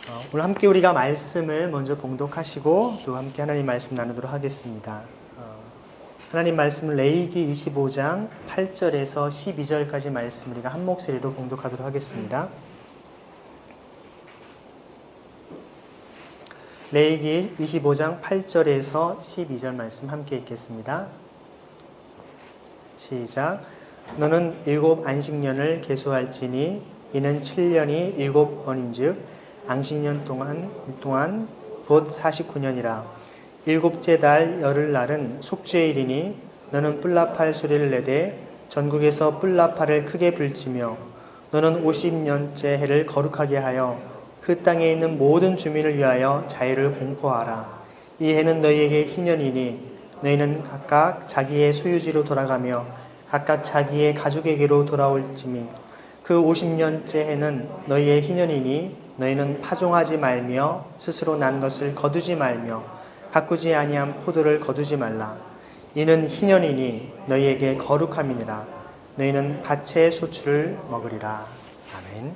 오늘 함께 우리가 말씀을 먼저 봉독하시고 또 함께 하나님 말씀 나누도록 하겠습니다. 하나님 말씀은 레위기 25장 8절에서 12절까지 말씀 우리가 한 목소리로 봉독하도록 하겠습니다. 레위기 25장 8절에서 12절 말씀 함께 읽겠습니다. 시작. 너는 7 안식년을 계수할지니 이는 7년이 7번인즉 안식년 동안 곧 49년이라. 7째 달 열흘날은 속죄일이니 너는 뿔나팔 소리를 내되 전국에서 뿔나팔을 크게 불지며 너는 50년째 해를 거룩하게 하여 그 땅에 있는 모든 주민을 위하여 자유를 공포하라. 이 해는 너희에게 희년이니 너희는 각각 자기의 소유지로 돌아가며 각각 자기의 가족에게로 돌아올지니 그 50년째 해는 너희의 희년이니 너희는 파종하지 말며 스스로 난 것을 거두지 말며 가꾸지 아니한 포도를 거두지 말라. 이는 희년이니 너희에게 거룩함이니라. 너희는 밭의 소출을 먹으리라. 아멘.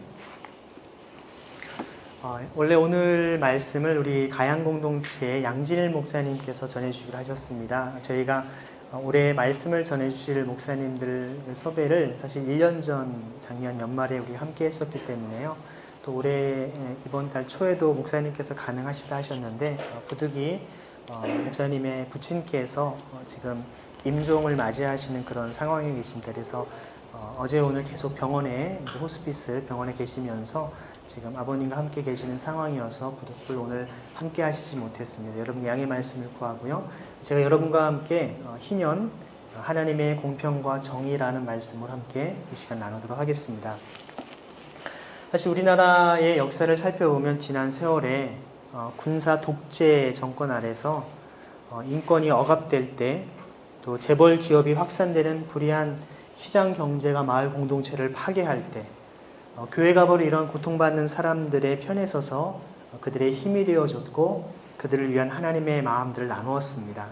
원래 오늘 말씀을 우리 가양공동체의 양진일 목사님께서 전해주기로 하셨습니다. 저희가 올해 말씀을 전해주실 목사님들 섭외를 사실 1년 전 작년 연말에 우리 함께 했었기 때문에요. 또 올해 이번 달 초에도 목사님께서 가능하시다 하셨는데 부득이 목사님의 부친께서 지금 임종을 맞이하시는 그런 상황에 계십니다. 그래서 어제 오늘 계속 병원에 호스피스 병원에 계시면서 지금 아버님과 함께 계시는 상황이어서 부득불 오늘 함께 하시지 못했습니다. 여러분 양해 말씀을 구하고요. 제가 여러분과 함께 희년 하나님의 공평과 정의라는 말씀을 함께 이 시간 나누도록 하겠습니다. 사실 우리나라의 역사를 살펴보면 지난 세월에 군사 독재 정권 아래서 인권이 억압될 때 또 재벌 기업이 확산되는 불의한 시장 경제가 마을 공동체를 파괴할 때 교회가 바로 이런 고통받는 사람들의 편에 서서 그들의 힘이 되어줬고 그들을 위한 하나님의 마음들을 나누었습니다.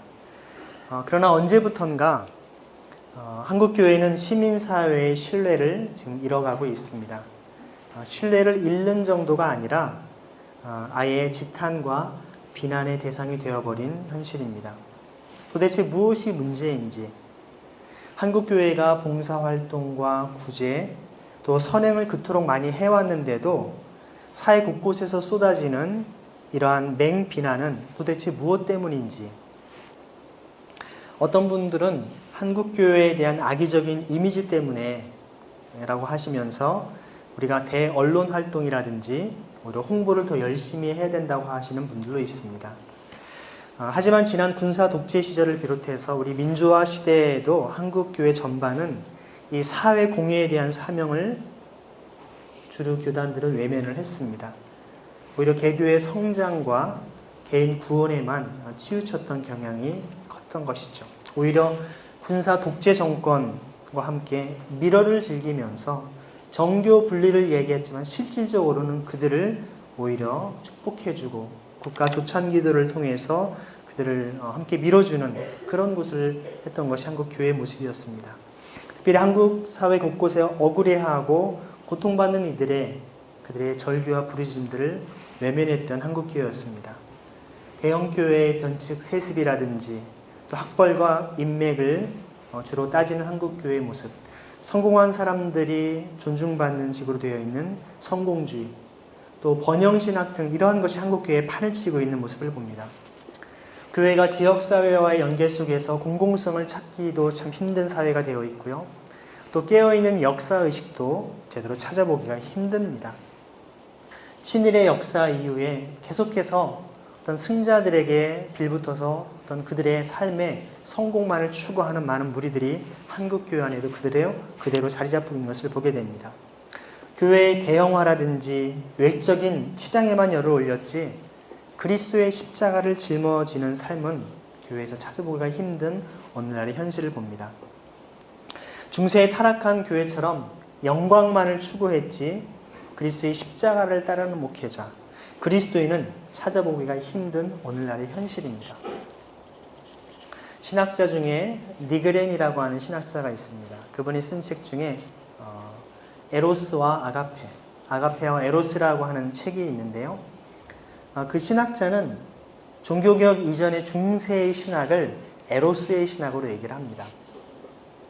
그러나 언제부턴가 한국교회는 시민사회의 신뢰를 지금 잃어가고 있습니다. 신뢰를 잃는 정도가 아니라 아예 지탄과 비난의 대상이 되어버린 현실입니다. 도대체 무엇이 문제인지 한국교회가 봉사활동과 구제 또 선행을 그토록 많이 해왔는데도 사회 곳곳에서 쏟아지는 이러한 맹비난은 도대체 무엇 때문인지 어떤 분들은 한국교회에 대한 악의적인 이미지 때문에 라고 하시면서 우리가 대언론 활동이라든지 오히려 홍보를 더 열심히 해야 된다고 하시는 분들도 있습니다. 하지만 지난 군사 독재 시절을 비롯해서 우리 민주화 시대에도 한국교회 전반은 이 사회 공의에 대한 사명을 주류 교단들은 외면을 했습니다. 오히려 개교의 성장과 개인 구원에만 치우쳤던 경향이 컸던 것이죠. 오히려 군사 독재 정권과 함께 밀어를 즐기면서 정교 분리를 얘기했지만 실질적으로는 그들을 오히려 축복해주고 국가 조찬 기도를 통해서 그들을 함께 밀어주는 그런 것을 했던 것이 한국교회의 모습이었습니다. 특별히 한국 사회 곳곳에 억울해하고 고통받는 그들의 절규와 부르짖음들을 외면했던 한국교회였습니다. 대형교회의 변칙 세습이라든지 또 학벌과 인맥을 주로 따지는 한국교회의 모습, 성공한 사람들이 존중받는 식으로 되어 있는 성공주의, 또 번영신학 등 이러한 것이 한국교회에 판을 치고 있는 모습을 봅니다. 교회가 지역사회와의 연계 속에서 공공성을 찾기도 참 힘든 사회가 되어 있고요. 또 깨어있는 역사의식도 제대로 찾아보기가 힘듭니다. 친일의 역사 이후에 계속해서 어떤 승자들에게 빌붙어서 어떤 그들의 삶의 성공만을 추구하는 많은 무리들이 한국교회 안에도 그대로 자리 잡고 있는 것을 보게 됩니다. 교회의 대형화라든지 외적인 치장에만 열을 올렸지 그리스도의 십자가를 짊어지는 삶은 교회에서 찾아보기가 힘든 오늘날의 현실을 봅니다. 중세의 타락한 교회처럼 영광만을 추구했지 그리스도의 십자가를 따르는 목회자, 그리스도인은 찾아보기가 힘든 오늘날의 현실입니다. 신학자 중에 니그렌이라고 하는 신학자가 있습니다. 그분이 쓴 책 중에 에로스와 아가페와 에로스라고 하는 책이 있는데요. 그 신학자는 종교개혁 이전의 중세의 신학을 에로스의 신학으로 얘기를 합니다.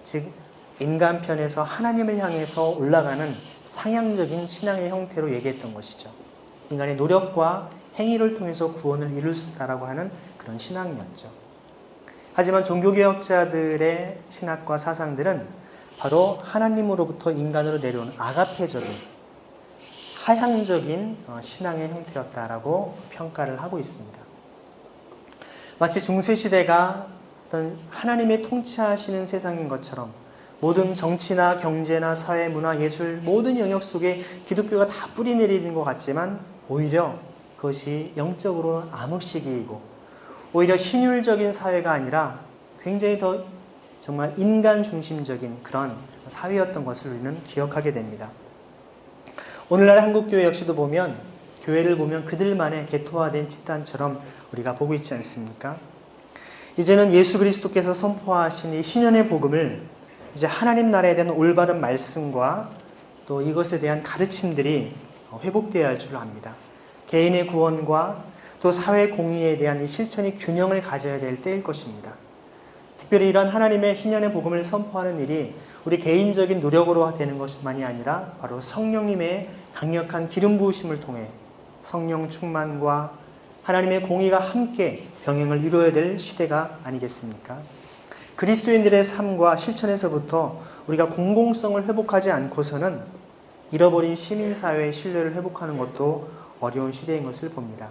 즉 인간편에서 하나님을 향해서 올라가는 상향적인 신앙의 형태로 얘기했던 것이죠. 인간의 노력과 행위를 통해서 구원을 이룰 수 있다라고 하는 그런 신앙이었죠. 하지만 종교개혁자들의 신학과 사상들은 바로 하나님으로부터 인간으로 내려오는 아가페적인 하향적인 신앙의 형태였다라고 평가를 하고 있습니다. 마치 중세시대가 어떤 하나님의 통치하시는 세상인 것처럼 모든 정치나 경제나 사회, 문화, 예술 모든 영역 속에 기독교가 다 뿌리내리는 것 같지만 오히려 그것이 영적으로는 암흑시기이고 오히려 신율적인 사회가 아니라 굉장히 더 정말 인간 중심적인 그런 사회였던 것을 우리는 기억하게 됩니다. 오늘날 한국교회 역시도 보면 교회를 보면 그들만의 개토화된 집단처럼 우리가 보고 있지 않습니까? 이제는 예수 그리스도께서 선포하신 이 신년의 복음을 이제 하나님 나라에 대한 올바른 말씀과 또 이것에 대한 가르침들이 회복되어야 할 줄 압니다. 개인의 구원과 또 사회 공의에 대한 이 실천이 균형을 가져야 될 때일 것입니다. 특별히 이런 하나님의 신년의 복음을 선포하는 일이 우리 개인적인 노력으로 되는 것만이 아니라 바로 성령님의 강력한 기름 부으심을 통해 성령 충만과 하나님의 공의가 함께 병행을 이루어야 될 시대가 아니겠습니까? 그리스도인들의 삶과 실천에서부터 우리가 공공성을 회복하지 않고서는 잃어버린 시민사회의 신뢰를 회복하는 것도 어려운 시대인 것을 봅니다.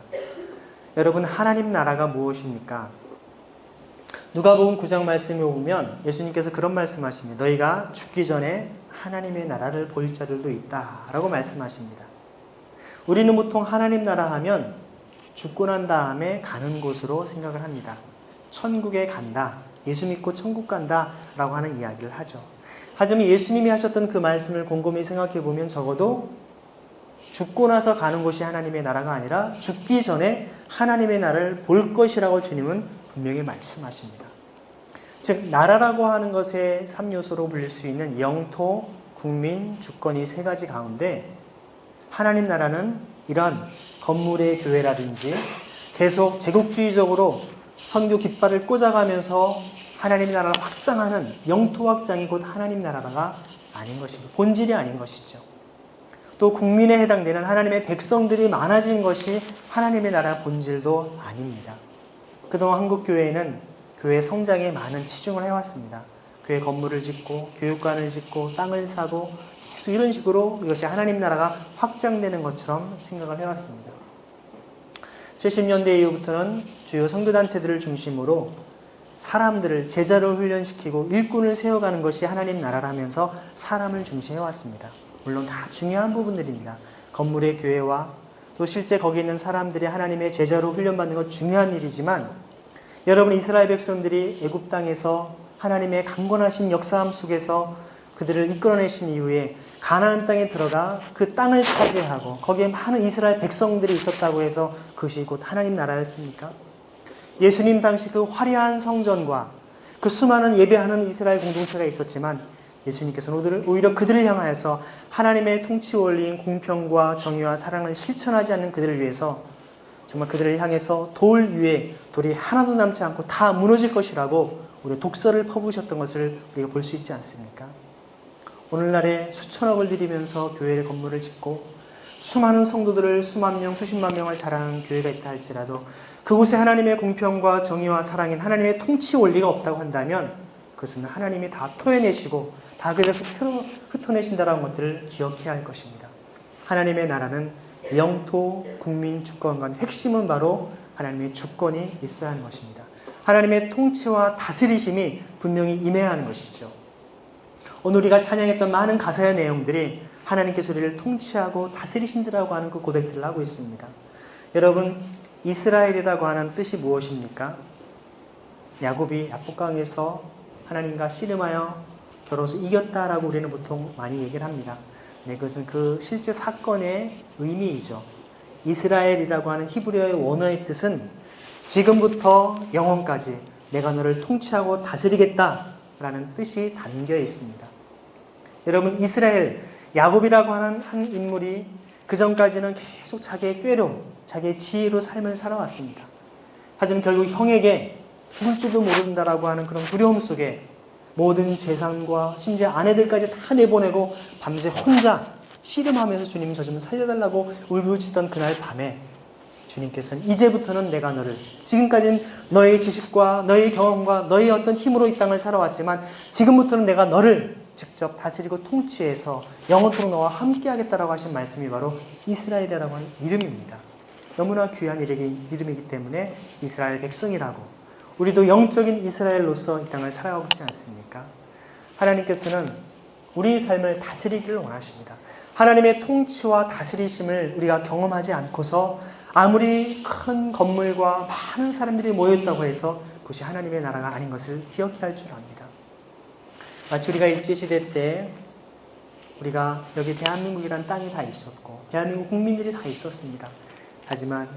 여러분, 하나님 나라가 무엇입니까? 누가복음 9장 말씀에 보면 예수님께서 그런 말씀하십니다. 너희가 죽기 전에 하나님의 나라를 볼 자들도 있다 라고 말씀하십니다. 우리는 보통 하나님 나라 하면 죽고 난 다음에 가는 곳으로 생각을 합니다. 천국에 간다, 예수 믿고 천국 간다 라고 하는 이야기를 하죠. 하지만 예수님이 하셨던 그 말씀을 곰곰이 생각해 보면 적어도 죽고 나서 가는 곳이 하나님의 나라가 아니라 죽기 전에 하나님의 나라를 볼 것이라고 주님은 분명히 말씀하십니다. 즉 나라라고 하는 것의 3요소로 불릴 수 있는 영토, 국민, 주권 이 세 가지 가운데 하나님 나라는 이런 건물의 교회라든지 계속 제국주의적으로 선교 깃발을 꽂아가면서 하나님 나라를 확장하는 영토 확장이 곧 하나님 나라가 아닌 것이죠. 본질이 아닌 것이죠. 또 국민에 해당되는 하나님의 백성들이 많아진 것이 하나님의 나라 본질도 아닙니다. 그동안 한국교회는 교회 성장에 많은 치중을 해왔습니다. 교회 건물을 짓고 교육관을 짓고 땅을 사고 계속 이런 식으로 이것이 하나님 나라가 확장되는 것처럼 생각을 해왔습니다. 70년대 이후부터는 주요 선교단체들을 중심으로 사람들을 제자로 훈련시키고 일꾼을 세워가는 것이 하나님 나라라면서 사람을 중시해왔습니다. 물론 다 중요한 부분들입니다. 건물의 교회와 또 실제 거기 있는 사람들이 하나님의 제자로 훈련받는 것 중요한 일이지만 여러분 이스라엘 백성들이 애굽 땅에서 하나님의 강권하신 역사함 속에서 그들을 이끌어내신 이후에 가나안 땅에 들어가 그 땅을 차지하고 거기에 많은 이스라엘 백성들이 있었다고 해서 그것이 곧 하나님 나라였습니까? 예수님 당시 그 화려한 성전과 그 수많은 예배하는 이스라엘 공동체가 있었지만 예수님께서는 오히려 그들을 향하여서 하나님의 통치 원리인 공평과 정의와 사랑을 실천하지 않는 그들을 위해서 정말 그들을 향해서 돌 위에 돌이 하나도 남지 않고 다 무너질 것이라고 우리 독서를 퍼부으셨던 것을 우리가 볼 수 있지 않습니까? 오늘날에 수천억을 들이면서 교회의 건물을 짓고 수많은 성도들을 수만 명, 수십만 명을 자랑하는 교회가 있다 할지라도 그곳에 하나님의 공평과 정의와 사랑인 하나님의 통치 원리가 없다고 한다면 그것은 하나님이 다 토해내시고 다 그대로 흩어내신다는 것들을 기억해야 할 것입니다. 하나님의 나라는 영토, 국민, 주권과 핵심은 바로 하나님의 주권이 있어야 하는 것입니다. 하나님의 통치와 다스리심이 분명히 임해야 하는 것이죠. 오늘 우리가 찬양했던 많은 가사의 내용들이 하나님께서 우리를 통치하고 다스리신다라고 하는 그 고백들을 하고 있습니다. 여러분, 이스라엘이라고 하는 뜻이 무엇입니까? 야곱이 야복강에서 하나님과 씨름하여 결혼해서 이겼다라고 우리는 보통 많이 얘기를 합니다. 네, 그것은 그 실제 사건의 의미이죠. 이스라엘이라고 하는 히브리어의 원어의 뜻은 지금부터 영원까지 내가 너를 통치하고 다스리겠다라는 뜻이 담겨 있습니다. 여러분, 이스라엘, 야곱이라고 하는 한 인물이 그 전까지는 계속 계속 자기의 꾀로, 자기의 지혜로 삶을 살아왔습니다. 하지만 결국 형에게 죽을 줄도 모른다라고 하는 그런 두려움 속에 모든 재산과 심지어 아내들까지 다 내보내고 밤새 혼자 씨름하면서 주님 저 좀 살려달라고 울부짖던 그날 밤에 주님께서는 이제부터는 내가 너를, 지금까지는 너의 지식과 너의 경험과 너의 어떤 힘으로 이 땅을 살아왔지만 지금부터는 내가 너를 직접 다스리고 통치해서 영원토록 너와 함께 하겠다라고 하신 말씀이 바로 이스라엘이라고 하는 이름입니다. 너무나 귀한 이름이기 때문에 이스라엘 백성이라고, 우리도 영적인 이스라엘로서 이 땅을 살아가고 있지 않습니까? 하나님께서는 우리의 삶을 다스리기를 원하십니다. 하나님의 통치와 다스리심을 우리가 경험하지 않고서 아무리 큰 건물과 많은 사람들이 모였다고 해서 그것이 하나님의 나라가 아닌 것을 기억해야 할 줄 압니다. 마치 우리가 일제시대 때 우리가 여기 대한민국이란 땅이 다 있었고 대한민국 국민들이 다 있었습니다. 하지만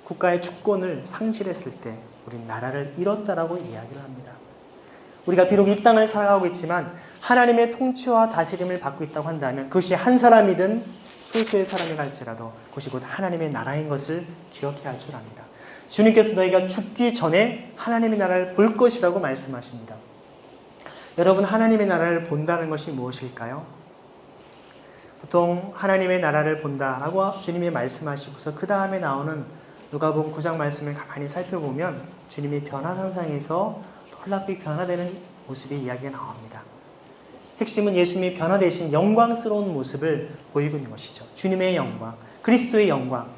국가의 주권을 상실했을 때 우린 나라를 잃었다라고 이야기를 합니다. 우리가 비록 이 땅을 살아가고 있지만 하나님의 통치와 다스림을 받고 있다고 한다면 그것이 한 사람이든 소수의 사람이 갈지라도 그것이 곧 하나님의 나라인 것을 기억해야 할 줄 압니다. 주님께서 너희가 죽기 전에 하나님의 나라를 볼 것이라고 말씀하십니다. 여러분, 하나님의 나라를 본다는 것이 무엇일까요? 보통 하나님의 나라를 본다라고 주님이 말씀하시고서 그 다음에 나오는 누가복음 9장 말씀을 가만히 살펴보면 주님이 변화상상에서 놀랍게 변화되는 모습의 이야기가 나옵니다. 핵심은 예수님이 변화되신 영광스러운 모습을 보이고 있는 것이죠. 주님의 영광, 그리스도의 영광.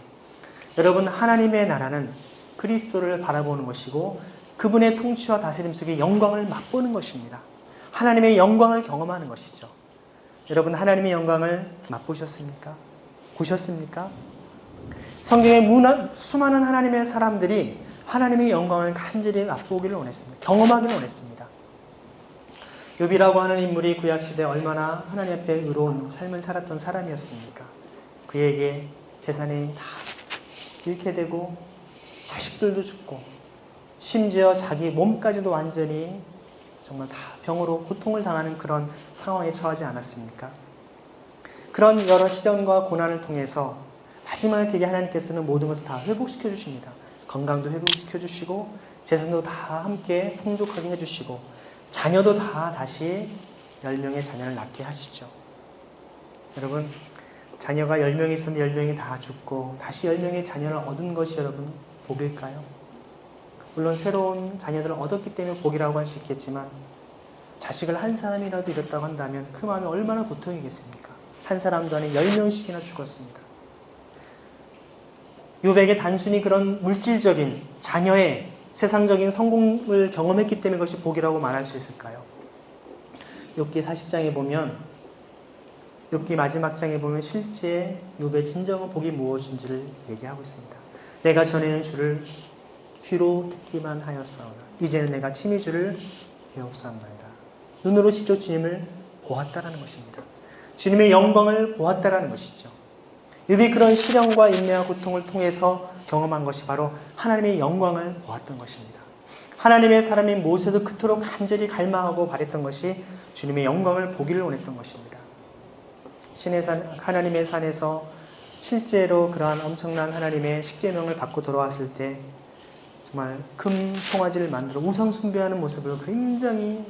여러분, 하나님의 나라는 그리스도를 바라보는 것이고 그분의 통치와 다스림 속에 영광을 맛보는 것입니다. 하나님의 영광을 경험하는 것이죠. 여러분, 하나님의 영광을 맛보셨습니까? 보셨습니까? 성경에 수많은 하나님의 사람들이 하나님의 영광을 간절히 맛보기를 원했습니다. 경험하기를 원했습니다. 욥이라고 하는 인물이 구약시대에 얼마나 하나님 앞에 의로운 삶을 살았던 사람이었습니까? 그에게 재산이 다 잃게 되고 자식들도 죽고 심지어 자기 몸까지도 완전히 정말 다 병으로 고통을 당하는 그런 상황에 처하지 않았습니까? 그런 여러 시련과 고난을 통해서 마지막에 그게 하나님께서는 모든 것을 다 회복시켜 주십니다. 건강도 회복시켜 주시고 재산도 다 함께 풍족하게 해주시고 자녀도 다 다시 10명의 자녀를 낳게 하시죠. 여러분, 자녀가 10명이 있었는데 10명이 다 죽고 다시 10명의 자녀를 얻은 것이 여러분 복일까요? 물론 새로운 자녀들을 얻었기 때문에 복이라고 할 수 있겠지만 자식을 한 사람이라도 잃었다고 한다면 그 마음이 얼마나 고통이겠습니까? 한 사람도 아닌 10명씩이나 죽었습니다. 욥에게 단순히 그런 물질적인 자녀의 세상적인 성공을 경험했기 때문에 그것이 복이라고 말할 수 있을까요? 욥기 40장에 보면, 욥기 마지막 장에 보면 실제 욥의 진정한 복이 무엇인지를 얘기하고 있습니다. 내가 전에는 주를 귀로 듣기만 하였사오나 이제는 내가 친히 주를 배웠사옵나이다. 눈으로 직접 주님을 보았다라는 것입니다. 주님의 영광을 보았다라는 것이죠. 욥이 그런 시련과 인내와 고통을 통해서 경험한 것이 바로 하나님의 영광을 보았던 것입니다. 하나님의 사람인 모세도 그토록 간절히 갈망하고 바랬던 것이 주님의 영광을 보기를 원했던 것입니다. 신의 산, 하나님의 산에서 실제로 그러한 엄청난 하나님의 십계명을 받고 돌아왔을 때 정말 금 송아지를 만들어 우상 숭배하는 모습을 굉장히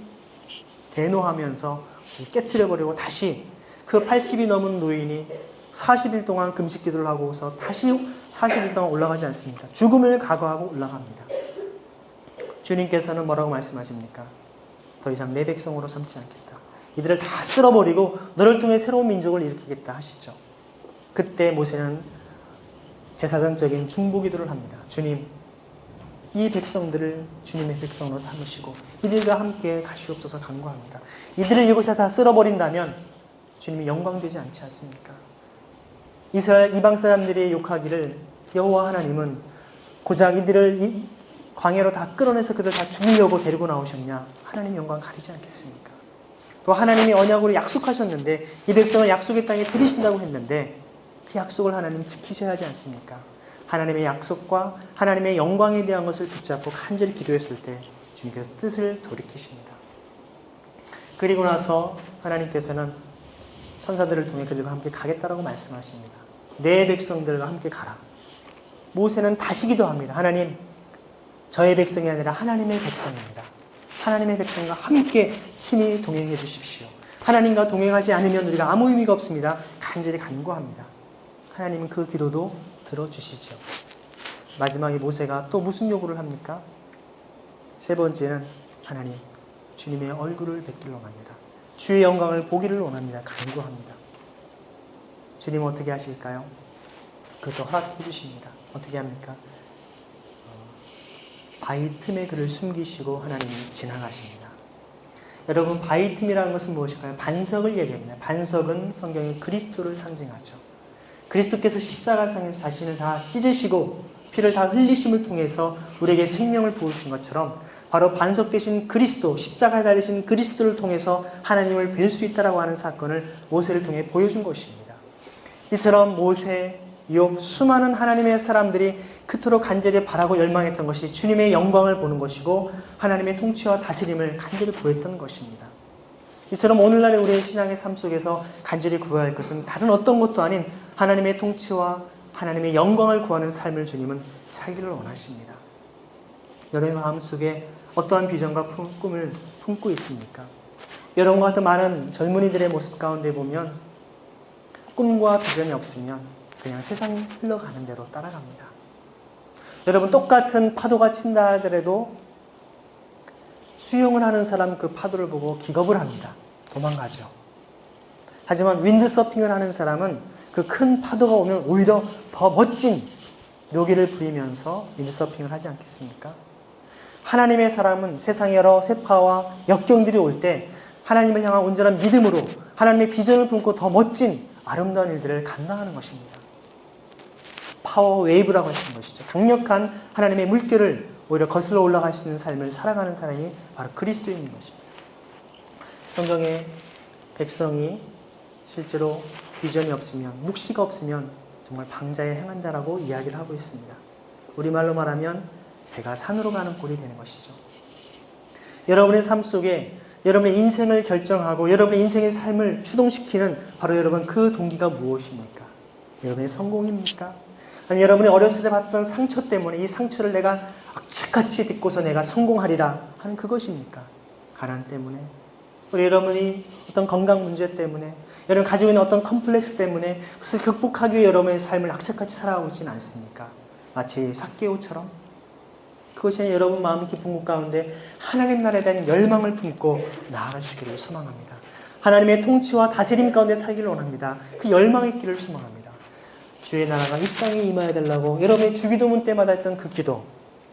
대노하면서 깨트려버리고 다시 그 80이 넘은 노인이 40일 동안 금식 기도를 하고서 다시 40일 동안 올라가지 않습니다. 죽음을 각오하고 올라갑니다. 주님께서는 뭐라고 말씀하십니까? 더 이상 내 백성으로 삼지 않겠다. 이들을 다 쓸어버리고 너를 통해 새로운 민족을 일으키겠다 하시죠. 그때 모세는 제사장적인 중보 기도를 합니다. 주님, 이 백성들을 주님의 백성으로 삼으시고 이들과 함께 가시옵소서 간구합니다. 이들을 이곳에 다 쓸어버린다면 주님이 영광되지 않지 않습니까? 이스라엘 이방 사람들이 욕하기를 여호와 하나님은 고작 이들을 이 광야로 다 끌어내서 그들 다 죽이려고 데리고 나오셨냐? 하나님 영광 가리지 않겠습니까? 또 하나님이 언약으로 약속하셨는데 이 백성을 약속의 땅에 들이신다고 했는데 그 약속을 하나님 지키셔야 하지 않습니까? 하나님의 약속과 하나님의 영광에 대한 것을 붙잡고 간절히 기도했을 때 주님께서 뜻을 돌이키십니다. 그리고 나서 하나님께서는 천사들을 통해 그들과 함께 가겠다라고 말씀하십니다. 내 백성들과 함께 가라. 모세는 다시 기도합니다. 하나님, 저의 백성이 아니라 하나님의 백성입니다. 하나님의 백성과 함께 친히 동행해 주십시오. 하나님과 동행하지 않으면 우리가 아무 의미가 없습니다. 간절히 간구합니다. 하나님은 그 기도도 들어주시죠. 마지막에 모세가 또 무슨 요구를 합니까? 세 번째는 하나님, 주님의 얼굴을 뵙기를 원합니다. 주의 영광을 보기를 원합니다. 간구합니다. 주님 어떻게 하실까요? 그것도 허락해 주십니다. 어떻게 합니까? 바위 틈에 그를 숨기시고 하나님이 지나가십니다. 여러분, 바위 틈이라는 것은 무엇일까요? 반석을 얘기합니다. 반석은 성경에 그리스도를 상징하죠. 그리스도께서 십자가상에서 자신을 다 찢으시고 피를 다 흘리심을 통해서 우리에게 생명을 부으신 것처럼 바로 반석 되신 그리스도, 십자가에 달리신 그리스도를 통해서 하나님을 뵐 수 있다라고 하는 사건을 모세를 통해 보여준 것입니다. 이처럼 모세, 욥, 수많은 하나님의 사람들이 그토록 간절히 바라고 열망했던 것이 주님의 영광을 보는 것이고 하나님의 통치와 다스림을 간절히 구했던 것입니다. 이처럼 오늘날의 우리의 신앙의 삶 속에서 간절히 구해야 할 것은 다른 어떤 것도 아닌 하나님의 통치와 하나님의 영광을 구하는 삶을 주님은 살기를 원하십니다. 여러분의 마음속에 어떠한 비전과 꿈을 품고 있습니까? 여러분과 같은 많은 젊은이들의 모습 가운데 보면 꿈과 비전이 없으면 그냥 세상 흘러가는 대로 따라갑니다. 여러분, 똑같은 파도가 친다 하더라도 수영을 하는 사람 그 파도를 보고 기겁을 합니다. 도망가죠. 하지만 윈드서핑을 하는 사람은 그 큰 파도가 오면 오히려 더 멋진 묘기를 부리면서 윈드서핑을 하지 않겠습니까? 하나님의 사람은 세상의 여러 세파와 역경들이 올 때 하나님을 향한 온전한 믿음으로 하나님의 비전을 품고 더 멋진 아름다운 일들을 감당하는 것입니다. 파워 웨이브라고 하시는 것이죠. 강력한 하나님의 물결을 오히려 거슬러 올라갈 수 있는 삶을 살아가는 사람이 바로 그리스도인인 것입니다. 성경에 백성이 실제로 비전이 없으면, 묵시가 없으면 정말 방자에 행한다라고 이야기를 하고 있습니다. 우리말로 말하면 배가 산으로 가는 꼴이 되는 것이죠. 여러분의 삶 속에 여러분의 인생을 결정하고 여러분의 인생의 삶을 추동시키는 바로 여러분 그 동기가 무엇입니까? 여러분의 성공입니까? 아니면 여러분이 어렸을 때 받던 상처 때문에 이 상처를 내가 악착같이 딛고서 내가 성공하리라 하는 그것입니까? 가난 때문에? 우리 여러분이 어떤 건강 문제 때문에, 여러분 가지고 있는 어떤 컴플렉스 때문에 그것을 극복하기 위해 여러분의 삶을 악착같이 살아가고 있지는 않습니까? 마치 삭개오처럼 그것이 여러분 마음 깊은 곳 가운데 하나님 나라에 대한 열망을 품고 나아갈 수 있기를 소망합니다. 하나님의 통치와 다스림 가운데 살기를 원합니다. 그 열망의 길을 소망합니다. 주의 나라가 이 땅에 임하여 달라고 여러분의 주기도문 때마다 했던 그 기도,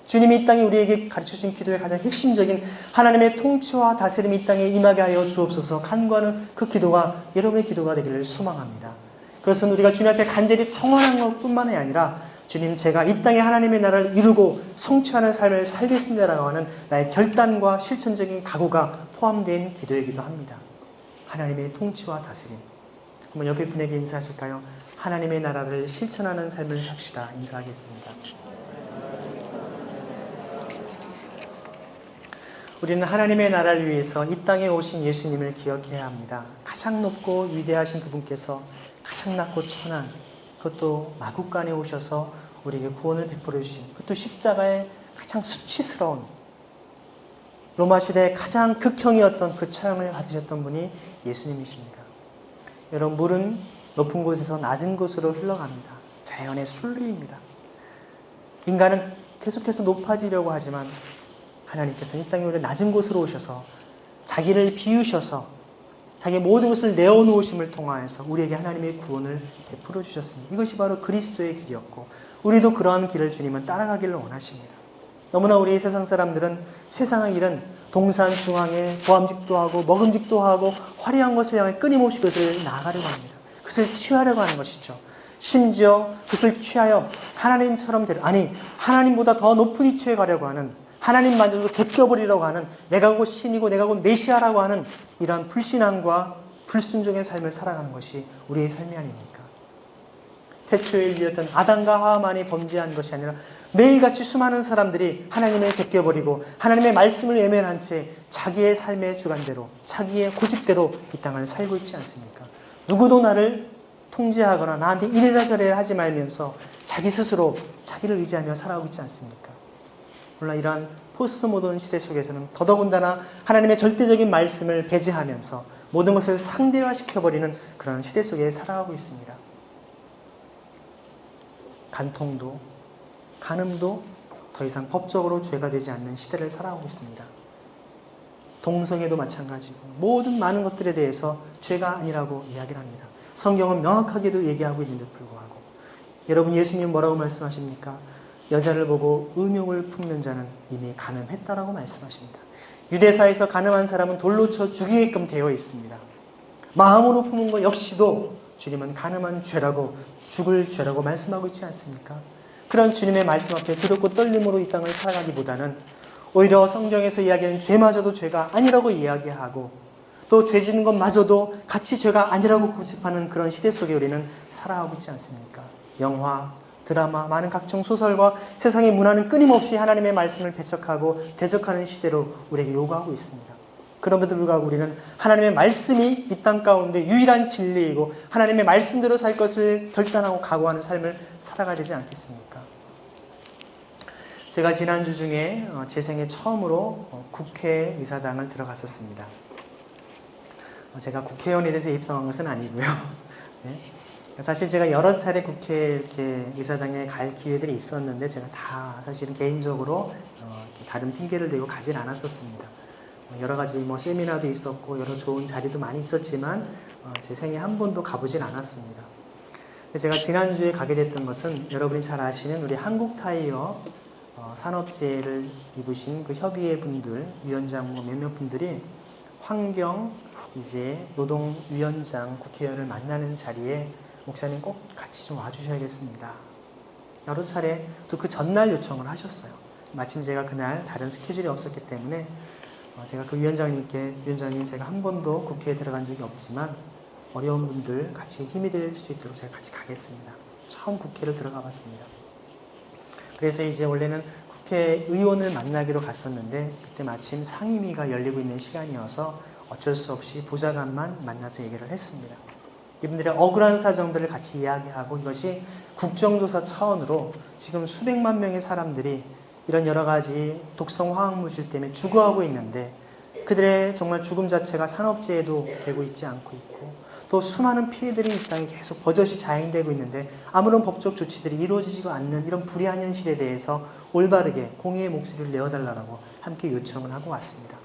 주님이 이 땅에 우리에게 가르쳐주신 기도의 가장 핵심적인 하나님의 통치와 다스림이 이 땅에 임하게 하여 주옵소서 간구하는 그 기도가 여러분의 기도가 되기를 소망합니다. 그것은 우리가 주님 앞에 간절히 청원하는 것뿐만이 아니라 주님, 제가 이 땅에 하나님의 나라를 이루고 성취하는 삶을 살겠습니다라고 하는 나의 결단과 실천적인 각오가 포함된 기도이기도 합니다. 하나님의 통치와 다스림. 한번 옆에 분에게 인사하실까요? 하나님의 나라를 실천하는 삶을 삽시다. 인사하겠습니다. 우리는 하나님의 나라를 위해서 이 땅에 오신 예수님을 기억해야 합니다. 가장 높고 위대하신 그분께서 가장 낮고 천한, 그것도 마국간에 오셔서 우리에게 구원을 베풀어 주신, 그것도 십자가의 가장 수치스러운 로마 시대의 가장 극형이었던 그 처형을 받으셨던 분이 예수님이십니다. 여러분, 물은 높은 곳에서 낮은 곳으로 흘러갑니다. 자연의 순리입니다. 인간은 계속해서 높아지려고 하지만 하나님께서는 이 땅에 우리 낮은 곳으로 오셔서 자기를 비우셔서 자기의 모든 것을 내어놓으심을 통하여서 우리에게 하나님의 구원을 베풀어 주셨습니다. 이것이 바로 그리스도의 길이었고 우리도 그러한 길을 주님은 따라가기를 원하십니다. 너무나 우리 세상 사람들은 세상의 일은 동산중앙에 보암직도 하고 먹음직도 하고 화려한 것을 향해 끊임없이 그것을 나아가려고 합니다. 그것을 취하려고 하는 것이죠. 심지어 그것을 취하여 하나님처럼 하나님보다 더 높은 위치에 가려고 하는, 하나님마저도 제껴버리려고 하는, 내가 곧 신이고 내가 곧 메시아라고 하는 이러한 불신앙과 불순종의 삶을 살아가는 것이 우리의 삶이 아닙니까? 태초에 일이었던 아담과 하와만이 범죄한 것이 아니라 매일같이 수많은 사람들이 하나님을 제껴버리고 하나님의 말씀을 외면한 채 자기의 삶의 주관대로, 자기의 고집대로 이 땅을 살고 있지 않습니까? 누구도 나를 통제하거나 나한테 이래라 저래라 하지 말면서 자기 스스로 자기를 의지하며 살아오고 있지 않습니까? 물론 이러한 포스트 모던 시대 속에서는 더더군다나 하나님의 절대적인 말씀을 배제하면서 모든 것을 상대화시켜버리는 그런 시대 속에 살아가고 있습니다. 간통도, 간음도 더 이상 법적으로 죄가 되지 않는 시대를 살아가고 있습니다. 동성애도 마찬가지고 모든 많은 것들에 대해서 죄가 아니라고 이야기를 합니다. 성경은 명확하게도 얘기하고 있는데도 불구하고 여러분 예수님 뭐라고 말씀하십니까? 여자를 보고 음욕을 품는 자는 이미 간음했다라고 말씀하십니다. 유대사에서 간음한 사람은 돌로 쳐 죽이게끔 되어 있습니다. 마음으로 품은 것 역시도 주님은 간음한 죄라고 죽을 죄라고 말씀하고 있지 않습니까? 그런 주님의 말씀 앞에 두렵고 떨림으로 이 땅을 살아가기보다는 오히려 성경에서 이야기하는 죄마저도 죄가 아니라고 이야기하고 또 죄 짓는 것마저도 같이 죄가 아니라고 고집하는 그런 시대 속에 우리는 살아가고 있지 않습니까? 영화, 드라마, 많은 각종 소설과 세상의 문화는 끊임없이 하나님의 말씀을 배척하고 대적하는 시대로 우리에게 요구하고 있습니다. 그럼에도 불구하고 우리는 하나님의 말씀이 이 땅 가운데 유일한 진리이고 하나님의 말씀대로 살 것을 결단하고 각오하는 삶을 살아가야 되지 않겠습니까? 제가 지난주 중에 제 생애 처음으로 국회의사당을 들어갔었습니다. 제가 국회의원에 대해서 입성한 것은 아니고요. 네. 사실 제가 여러 차례 국회 이렇게 의사당에 갈 기회들이 있었는데 제가 다 사실은 개인적으로 다른 핑계를 대고 가진 않았었습니다. 여러 가지 세미나도 있었고 여러 좋은 자리도 많이 있었지만 제 생에 한 번도 가보진 않았습니다. 제가 지난주에 가게 됐던 것은 여러분이 잘 아시는 우리 한국타이어 산업재해를 입으신 그 협의회 분들, 위원장 몇몇 분들이 환경, 이제 노동위원장, 국회의원을 만나는 자리에 목사님 꼭 같이 좀 와주셔야겠습니다. 여러 차례 또 그 전날 요청을 하셨어요. 마침 제가 그날 다른 스케줄이 없었기 때문에 제가 그 위원장님께 위원장님 제가 한 번도 국회에 들어간 적이 없지만 어려운 분들 같이 힘이 될 수 있도록 제가 같이 가겠습니다. 처음 국회를 들어가 봤습니다. 그래서 이제 원래는 국회의원을 만나기로 갔었는데 그때 마침 상임위가 열리고 있는 시간이어서 어쩔 수 없이 보좌관만 만나서 얘기를 했습니다. 이분들의 억울한 사정들을 같이 이야기하고 이것이 국정조사 차원으로 지금 수백만 명의 사람들이 이런 여러 가지 독성 화학물질 때문에 죽어가고 있는데 그들의 정말 죽음 자체가 산업재해도 되고 있지 않고 있고 또 수많은 피해들이 이 땅에 계속 버젓이 자행되고 있는데 아무런 법적 조치들이 이루어지지 않는 이런 불의한 현실에 대해서 올바르게 공의의 목소리를 내어달라고 함께 요청을 하고 왔습니다.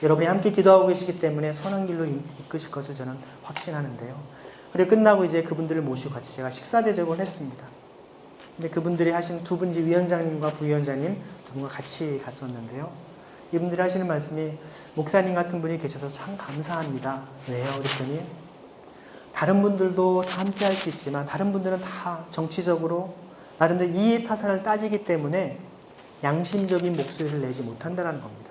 여러분이 함께 기도하고 계시기 때문에 선한 길로 이끄실 것을 저는 확신하는데요. 그리고 끝나고 이제 그분들을 모시고 같이 제가 식사 대접을 했습니다. 근데 그분들이 하신 두 분지 위원장님과 부위원장님 두 분과 같이 갔었는데요. 이분들이 하시는 말씀이 목사님 같은 분이 계셔서 참 감사합니다. 왜요? 그랬더니 다른 분들도 다 함께 할 수 있지만 다른 분들은 다 정치적으로 나름대로 이해타산을 따지기 때문에 양심적인 목소리를 내지 못한다는 겁니다.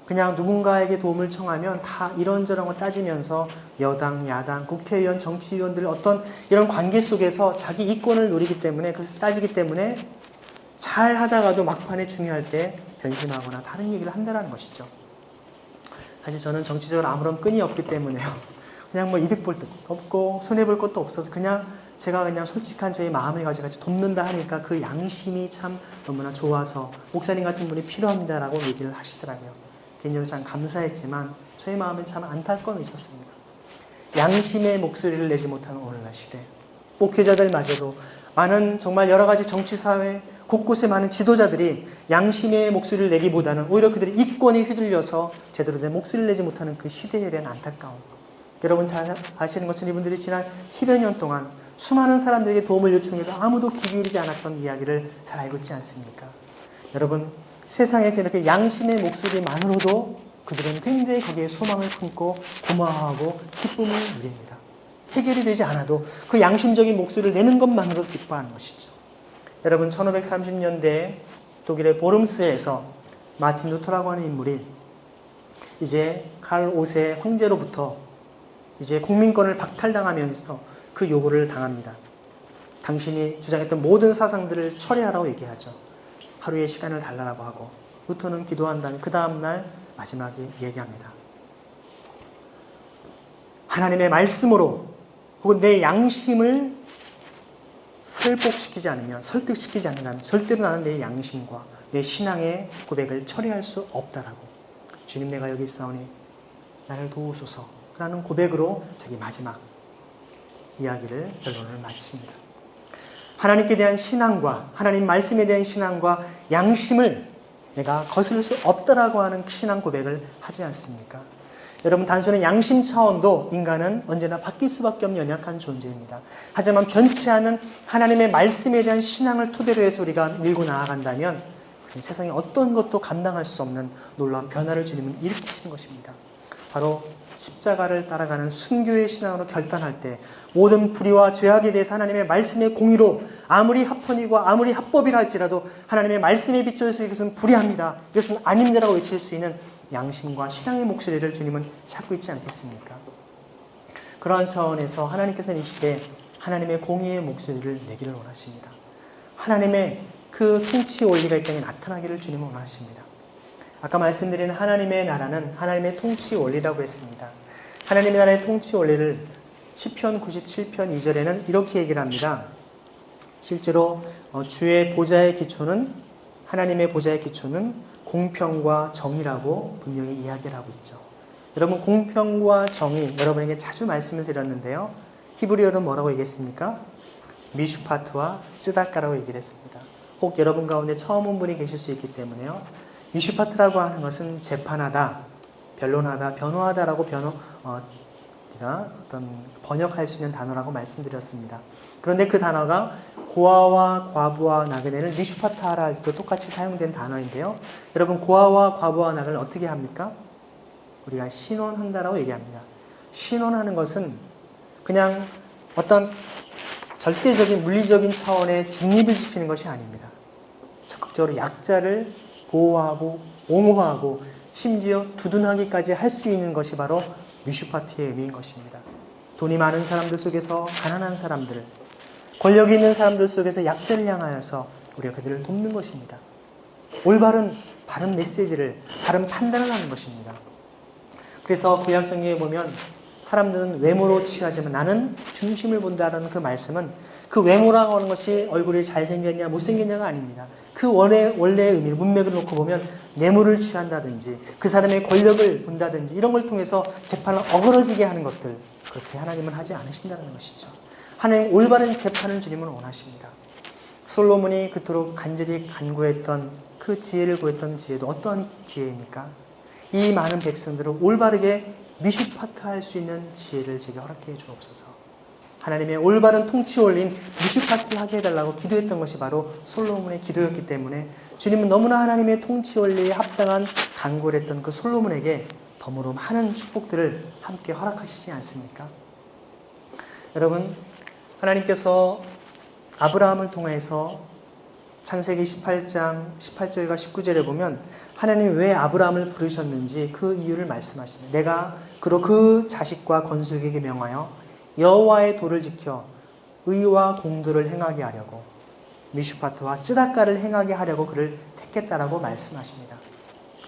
그냥 누군가에게 도움을 청하면 다 이런저런 거 따지면서 여당, 야당, 국회의원, 정치위원들 어떤 이런 관계 속에서 자기 이권을 노리기 때문에 그것을 따지기 때문에 잘 하다가도 막판에 중요할 때 변심하거나 다른 얘기를 한다는 것이죠. 사실 저는 정치적으로 아무런 끈이 없기 때문에요. 그냥 이득 볼 것도 없고 손해볼 것도 없어서 제가 그냥 솔직한 저의 마음을 가지고 돕는다 하니까 그 양심이 참 너무나 좋아서 목사님 같은 분이 필요합니다라고 얘기를 하시더라고요. 개인적으로 참 감사했지만 저의 마음에 참 안타까움이 있었습니다. 양심의 목소리를 내지 못하는 오늘날 시대. 목회자들마저도 많은 정말 여러 가지 정치사회 곳곳에 많은 지도자들이 양심의 목소리를 내기보다는 오히려 그들의 이권이 휘둘려서 제대로 된 목소리를 내지 못하는 그 시대에 대한 안타까움. 여러분 잘 아시는 것처럼 이분들이 지난 10여 년 동안 수많은 사람들에게 도움을 요청해서 아무도 귀 기울이지 않았던 이야기를 잘 알고 있지 않습니까? 여러분 세상에서 이렇게 양심의 목소리만으로도 그들은 굉장히 거기에 소망을 품고 고마워하고 기쁨을 누립니다. 해결이 되지 않아도 그 양심적인 목소리를 내는 것만으로도 기뻐하는 것이죠. 여러분 1530년대 독일의 보름스에서 마틴 루터라고 하는 인물이 이제 칼 5세 황제로부터 이제 국민권을 박탈당하면서 그 요구를 당합니다. 당신이 주장했던 모든 사상들을 철회하라고 얘기하죠. 하루의 시간을 달라고 하고 루터는 기도한 다음에 그 다음날 마지막에 얘기합니다. 하나님의 말씀으로 혹은 내 양심을 설득시키지 않는다면 절대로 나는 내 양심과 내 신앙의 고백을 처리할 수 없다라고, 주님 내가 여기 있사오니 나를 도우소서 라는 고백으로 자기 마지막 이야기를, 결론을 마칩니다. 하나님께 대한 신앙과 하나님 말씀에 대한 신앙과 양심을 내가 거스를 수 없다라고 하는 신앙 고백을 하지 않습니까? 여러분, 단순한 양심 차원도 인간은 언제나 바뀔 수밖에 없는 연약한 존재입니다. 하지만 변치 않은 하나님의 말씀에 대한 신앙을 토대로 해서 우리가 밀고 나아간다면 그것은 세상에 어떤 것도 감당할 수 없는 놀라운 변화를 주님은 일으키시는 것입니다. 바로 십자가를 따라가는 순교의 신앙으로 결단할 때 모든 불의와 죄악에 대해서 하나님의 말씀의 공의로, 아무리 합헌이고 아무리 합법이라 할지라도 하나님의 말씀에 비춰서 이것은 불의합니다, 이것은 아닙니다라고 외칠 수 있는 양심과 신앙의 목소리를 주님은 찾고 있지 않겠습니까? 그러한 차원에서 하나님께서는 이 시대에 하나님의 공의의 목소리를 내기를 원하십니다. 하나님의 그 통치 원리가 이 땅에 나타나기를 주님은 원하십니다. 아까 말씀드린 하나님의 나라는 하나님의 통치 원리라고 했습니다. 하나님의 나라의 통치 원리를 시편 97편 2절에는 이렇게 얘기를 합니다. 실제로 주의 보좌의 기초는, 하나님의 보좌의 기초는 공평과 정의라고 분명히 이야기를 하고 있죠. 여러분, 공평과 정의, 여러분에게 자주 말씀을 드렸는데요. 히브리어로 뭐라고 얘기했습니까? 미슈파트와 쓰다까라고 얘기를 했습니다. 혹 여러분 가운데 처음 온 분이 계실 수 있기 때문에요. 미슈파트라고 하는 것은 재판하다, 변론하다, 변호하다라고 우리가 어떤 번역할 수 있는 단어라고 말씀드렸습니다. 그런데 그 단어가 고아와 과부와 나그네를 미슈파트하라 할 때도 똑같이 사용된 단어인데요. 여러분, 고아와 과부와 나그네를 어떻게 합니까? 우리가 신원한다라고 얘기합니다. 신원하는 것은 그냥 어떤 절대적인 물리적인 차원의 중립을 지키는 것이 아닙니다. 적극적으로 약자를 보호하고 옹호하고 심지어 두둔하기까지 할 수 있는 것이 바로 미슈파트의 의미인 것입니다. 돈이 많은 사람들 속에서 가난한 사람들, 권력이 있는 사람들 속에서 약자를 향하여서 우리가 그들을 돕는 것입니다. 올바른 바른 메시지를, 바른 판단을 하는 것입니다. 그래서 구약성경에 보면 사람들은 외모로 취하지만 나는 중심을 본다라는 그 말씀은 그 외모라고 하는 것이 얼굴이 잘생겼냐 못생겼냐가 아닙니다. 그 원래의 의미를, 문맥을 놓고 보면 뇌물을 취한다든지 그 사람의 권력을 본다든지 이런 걸 통해서 재판을 어그러지게 하는 것들, 그렇게 하나님은 하지 않으신다는 것이죠. 하나님 올바른 재판을 주님은 원하십니다. 솔로몬이 그토록 간절히 간구했던 그 지혜를 구했던 지혜도 어떠한 지혜입니까? 이 많은 백성들을 올바르게 미슈파트할 수 있는 지혜를 제게 허락해 주옵소서. 하나님의 올바른 통치 원리인 미슈파트를 하게 해달라고 기도했던 것이 바로 솔로몬의 기도였기 때문에 주님은 너무나 하나님의 통치 원리에 합당한 간구를 했던 그 솔로몬에게 덤으로 많은 축복들을 함께 허락하시지 않습니까? 여러분, 하나님께서 아브라함을 통해서 창세기 18장 18절과 19절에 보면 하나님이 왜 아브라함을 부르셨는지 그 이유를 말씀하십니다. 내가 그로 그 자식과 건수에게 명하여 여호와의 도를 지켜 의와 공도를 행하게 하려고 미슈파트와 쓰다까를 행하게 하려고 그를 택했다라고 말씀하십니다.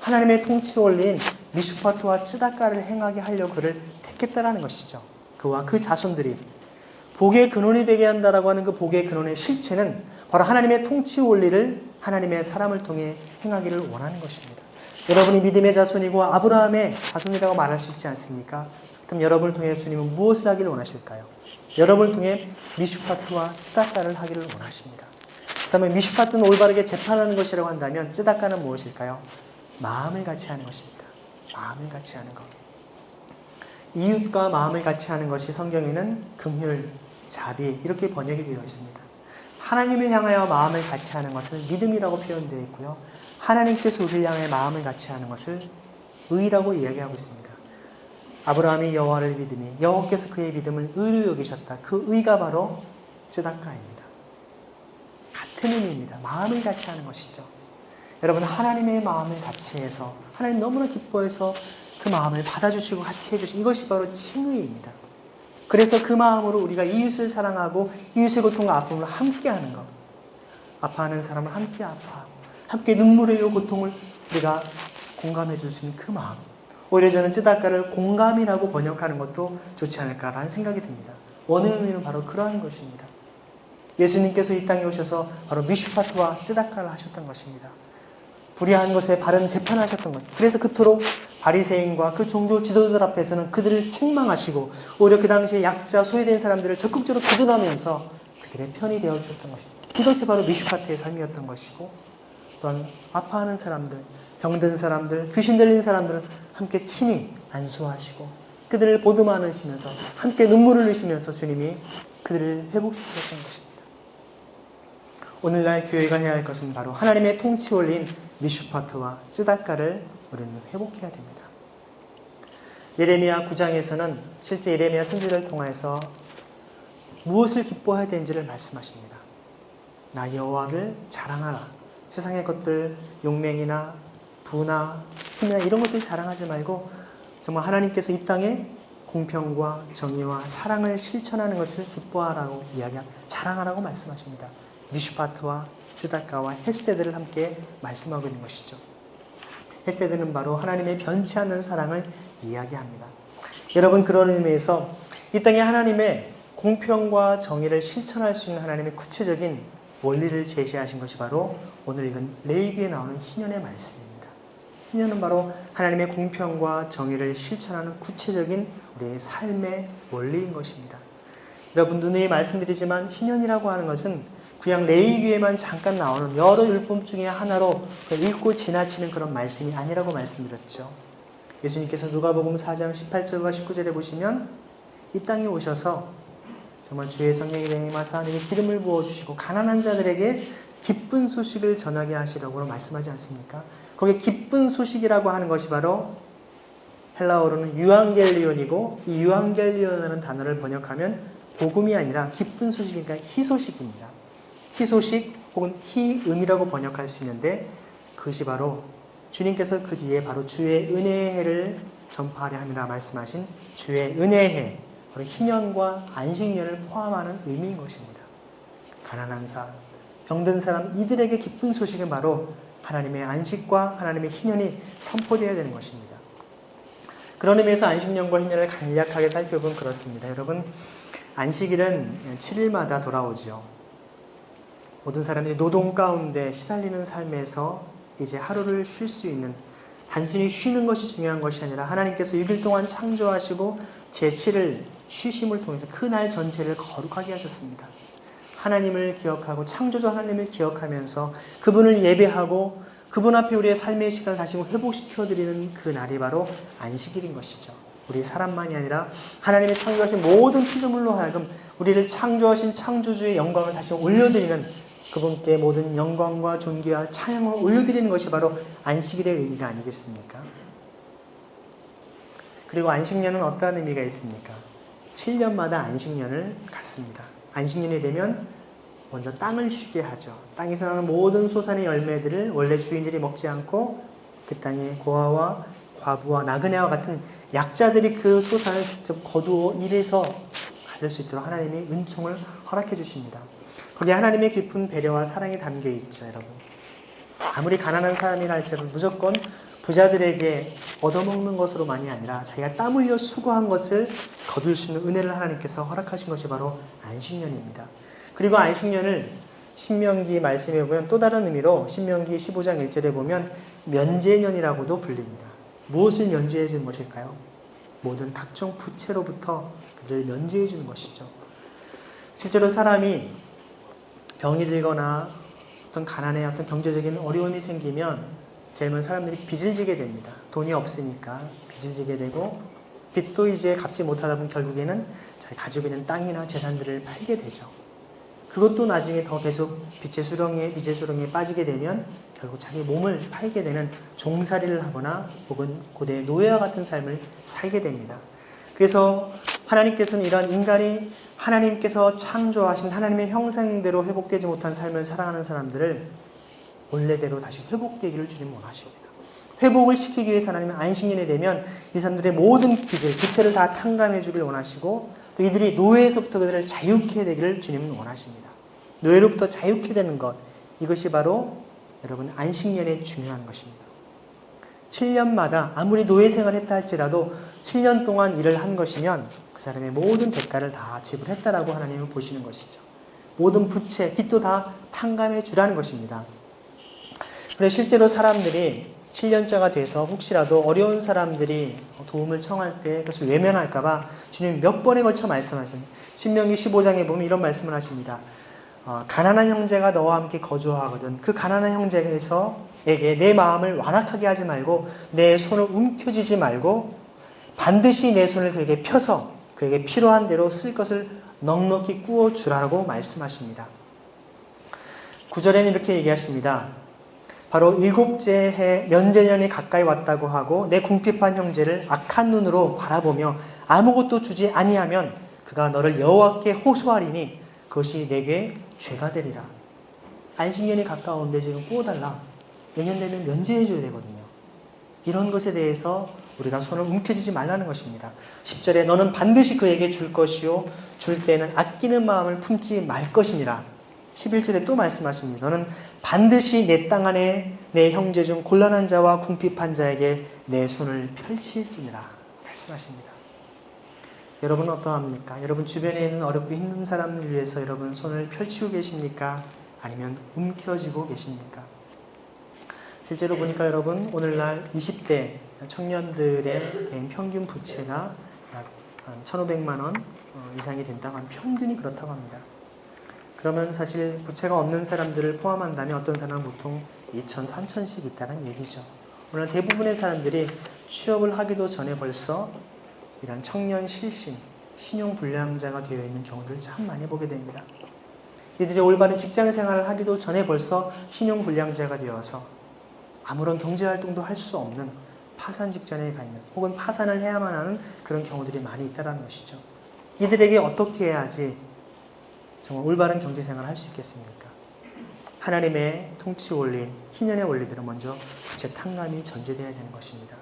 하나님의 통치 원리인 미슈파트와 쓰다까를 행하게 하려고 그를 택했다라는 것이죠. 그와 그 자손들이 복의 근원이 되게 한다라고 하는 그 복의 근원의 실체는 바로 하나님의 통치 원리를 하나님의 사람을 통해 행하기를 원하는 것입니다. 여러분이 믿음의 자손이고 아브라함의 자손이라고 말할 수 있지 않습니까? 그럼 여러분을 통해 주님은 무엇을 하기를 원하실까요? 여러분을 통해 미슈파트와 쓰다까를 하기를 원하십니다. 그 다음에 미슈파트는 올바르게 재판하는 것이라고 한다면 쓰다까는 무엇일까요? 마음을 같이 하는 것입니다. 마음을 같이 하는 것. 이웃과 마음을 같이 하는 것이 성경에는 긍휼, 자비 이렇게 번역이 되어 있습니다. 하나님을 향하여 마음을 같이 하는 것을 믿음이라고 표현되어 있고요. 하나님께서 우리를 향해 마음을 같이 하는 것을 의라고 이야기하고 있습니다. 아브라함이 여호와를 믿으니 여호와께서 그의 믿음을 의로 여기셨다. 그 의가 바로 쓰다까입니다. 같은 의미입니다. 마음을 같이 하는 것이죠. 여러분, 하나님의 마음을 같이 해서 하나님 너무나 기뻐해서 그 마음을 받아주시고 같이 해주시고 이것이 바로 칭의입니다. 그래서 그 마음으로 우리가 이웃을 사랑하고 이웃의 고통과 아픔을 함께하는 것, 아파하는 사람을 함께 아파하고 함께 눈물의 고통을 우리가 공감해 줄 수 있는 그 마음, 오히려 저는 쓰다까를 공감이라고 번역하는 것도 좋지 않을까라는 생각이 듭니다. 원하는 의미는 바로 그러한 것입니다. 예수님께서 이 땅에 오셔서 바로 미슈파트와 쯔다카를 하셨던 것입니다. 불의한 것에 바른 재판하셨던 것. 그래서 그토록 바리새인과 그 종교 지도자들 앞에서는 그들을 책망하시고 오히려 그 당시에 약자 소외된 사람들을 적극적으로 기도하면서 그들의 편이 되어주셨던 것입니다. 이것이 바로 미슈파트의 삶이었던 것이고, 또한 아파하는 사람들, 병든 사람들, 귀신 들린 사람들을 함께 친히 안수하시고 그들을 보듬어 안으시면서 함께 눈물을 흘리시면서 주님이 그들을 회복시키셨던 것입니다. 오늘날 교회가 해야 할 것은 바로 하나님의 통치 원리인 미슈파트와 쯔다카를 우리는 회복해야 됩니다. 예레미야 9장에서는 실제 예레미야 선지자를 통해서 무엇을 기뻐해야 되는지를 말씀하십니다. 나 여호와를 자랑하라. 세상의 것들, 용맹이나 부나 힘이나 이런 것들 자랑하지 말고 정말 하나님께서 이 땅에 공평과 정의와 사랑을 실천하는 것을 기뻐하라고 자랑하라고 말씀하십니다. 미슈파트와 쯔다카와 헤세드를 함께 말씀하고 있는 것이죠. 헤세드는 바로 하나님의 변치 않는 사랑을 이야기합니다. 여러분, 그런 의미에서 이 땅에 하나님의 공평과 정의를 실천할 수 있는 하나님의 구체적인 원리를 제시하신 것이 바로 오늘 읽은 레위기에 나오는 희년의 말씀입니다. 희년은 바로 하나님의 공평과 정의를 실천하는 구체적인 우리의 삶의 원리인 것입니다. 여러분, 누누이 말씀드리지만 희년이라고 하는 것은 구약 레위기에만 잠깐 나오는 여러 율법 중에 하나로 읽고 지나치는 그런 말씀이 아니라고 말씀드렸죠. 예수님께서 누가복음 4장 18절과 19절에 보시면 이 땅에 오셔서 정말 주의 성령이 임하사 너에게 기름을 부어주시고 가난한 자들에게 기쁜 소식을 전하게 하시라고 말씀하지 않습니까? 거기에 기쁜 소식이라고 하는 것이 바로 헬라어로는 유앙겔리온이고, 이 유앙겔리온이라는 단어를 번역하면 복음이 아니라 기쁜 소식이니까 희소식입니다. 희소식 혹은 희음이라고 번역할 수 있는데, 그것이 바로 주님께서 그 뒤에 바로 주의 은혜의 해를 전파하려 함이라 말씀하신 주의 은혜의 해, 바로 희년과 안식년을 포함하는 의미인 것입니다. 가난한 사람, 병든 사람, 이들에게 기쁜 소식은 바로 하나님의 안식과 하나님의 희년이 선포되어야 되는 것입니다. 그런 의미에서 안식년과 희년을 간략하게 살펴보면 그렇습니다. 여러분, 안식일은 7일마다 돌아오죠. 모든 사람들이 노동 가운데 시달리는 삶에서 이제 하루를 쉴 수 있는, 단순히 쉬는 것이 중요한 것이 아니라 하나님께서 6일 동안 창조하시고 제7일 쉬심을 통해서 그 날 전체를 거룩하게 하셨습니다. 하나님을 기억하고 창조주 하나님을 기억하면서 그분을 예배하고 그분 앞에 우리의 삶의 시간을 다시 회복시켜드리는 그 날이 바로 안식일인 것이죠. 우리 사람만이 아니라 하나님이 창조하신 모든 피조물로 하여금 우리를 창조하신 창조주의 영광을 다시 올려드리는, 그분께 모든 영광과 존귀와 찬양을 올려드리는 것이 바로 안식일의 의미가 아니겠습니까? 그리고 안식년은 어떠한 의미가 있습니까? 7년마다 안식년을 갖습니다. 안식년이 되면 먼저 땅을 쉬게 하죠. 땅에서 나는 모든 소산의 열매들을 원래 주인들이 먹지 않고 그 땅의 고아와 과부와 나그네와 같은 약자들이 그 소산을 직접 거두어 일해서 가질 수 있도록 하나님이 은총을 허락해 주십니다. 거기에 하나님의 깊은 배려와 사랑이 담겨 있죠, 여러분. 아무리 가난한 사람이라 할지라도 무조건 부자들에게 얻어먹는 것으로만이 아니라 자기가 땀 흘려 수고한 것을 거둘 수 있는 은혜를 하나님께서 허락하신 것이 바로 안식년입니다. 그리고 안식년을 신명기 말씀에 보면 또 다른 의미로 신명기 15장 1절에 보면 면제년이라고도 불립니다. 무엇을 면제해 주는 것일까요? 모든 각종 부채로부터 그들을 면제해 주는 것이죠. 실제로 사람이 병이 들거나 어떤 가난에 어떤 경제적인 어려움이 생기면 젊은 사람들이 빚을 지게 됩니다. 돈이 없으니까 빚을 지게 되고, 빚도 이제 갚지 못하다 보면 결국에는 자기 가지고 있는 땅이나 재산들을 팔게 되죠. 그것도 나중에 더 계속 빚의 수렁에 빠지게 되면 결국 자기 몸을 팔게 되는 종살이를 하거나 혹은 고대 노예와 같은 삶을 살게 됩니다. 그래서 하나님께서는 이런 인간이 하나님께서 창조하신 하나님의 형상대로 회복되지 못한 삶을 살아가는 사람들을 원래대로 다시 회복되기를 주님 원하십니다. 회복을 시키기 위해서 하나님은 안식년이 되면 이 사람들의 모든 부채를 다 탕감해 주길 원하시고, 또 이들이 노예에서부터 그들을 자유케 되기를 주님은 원하십니다. 노예로부터 자유케 되는 것, 이것이 바로 여러분 안식년의 중요한 것입니다. 7년마다 아무리 노예 생활을 했다 할지라도 7년 동안 일을 한 것이면 그 사람의 모든 대가를 다 지불했다라고 하나님은 보시는 것이죠. 모든 부채, 빚도 다 탕감해 주라는 것입니다. 그런데 실제로 사람들이 7년째가 돼서 혹시라도 어려운 사람들이 도움을 청할 때 그것을 외면할까봐 주님 몇 번에 걸쳐 말씀하십니다. 신명기 15장에 보면 이런 말씀을 하십니다. 가난한 형제가 너와 함께 거주하거든 그 가난한 형제에게 내 마음을 완악하게 하지 말고 내 손을 움켜쥐지 말고 반드시 내 손을 그에게 펴서 그에게 필요한 대로 쓸 것을 넉넉히 꾸어주라고 말씀하십니다. 9절에는 이렇게 얘기하십니다. 바로 7째 해 면제년이 가까이 왔다고 하고 내 궁핍한 형제를 악한 눈으로 바라보며 아무것도 주지 아니하면 그가 너를 여호와께 호소하리니 그것이 내게 죄가 되리라. 안식년이 가까운데 지금 꾸어달라. 내년 되면 면제해 줘야 되거든요. 이런 것에 대해서 우리가 손을 움켜쥐지 말라는 것입니다. 10절에 너는 반드시 그에게 줄 것이요 줄 때는 아끼는 마음을 품지 말 것이니라. 11절에 또 말씀하십니다. 너는 반드시 내 땅 안에 내 형제 중 곤란한 자와 궁핍한 자에게 내 손을 펼칠지니라 말씀하십니다. 여러분 어떠합니까? 여러분 주변에 있는 어렵고 힘든 사람을 위해서 여러분 손을 펼치고 계십니까? 아니면 움켜쥐고 계십니까? 실제로 보니까 여러분 오늘날 20대 청년들의 개인 평균 부채가 약 1,500만 원 이상이 된다고 하면 평균이 그렇다고 합니다. 그러면 사실 부채가 없는 사람들을 포함한다면 어떤 사람은 보통 2천, 3천씩 있다는 얘기죠. 오늘 대부분의 사람들이 취업을 하기도 전에 벌써 이런 청년 실신, 신용불량자가 되어 있는 경우들을 참 많이 보게 됩니다. 이들이 올바른 직장 생활을 하기도 전에 벌써 신용불량자가 되어서 아무런 경제활동도 할 수 없는 파산 직전에 가 있는 혹은 파산을 해야만 하는 그런 경우들이 많이 있다는 것이죠. 이들에게 어떻게 해야지 정말 올바른 경제생활을 할 수 있겠습니까? 하나님의 통치 원리인 희년의 원리들은 먼저 부채 탕감이 전제되어야 되는 것입니다.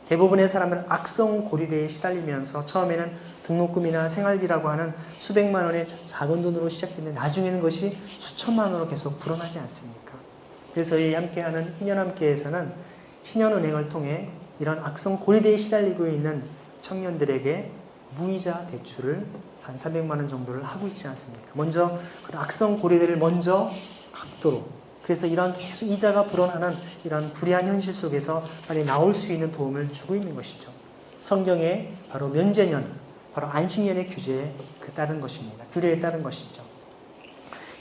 대부분의 사람은 악성 고리대에 시달리면서 처음에는 등록금이나 생활비라고 하는 수백만 원의 작은 돈으로 시작됐는데 나중에는 것이 수천만 원으로 계속 불어나지 않습니까? 그래서 이 함께하는 희년함께에서는 희년은행을 통해 이런 악성 고리대에 시달리고 있는 청년들에게 무이자 대출을 한 300만 원 정도를 하고 있지 않습니까? 먼저 그 악성 고리대를 먼저 갚도록, 그래서 이런 계속 이자가 불어나는 이런 불의한 현실 속에서 빨리 나올 수 있는 도움을 주고 있는 것이죠. 성경에 바로 면제년, 바로 안식년의 규제에 따른 것입니다. 규례에 따른 것이죠.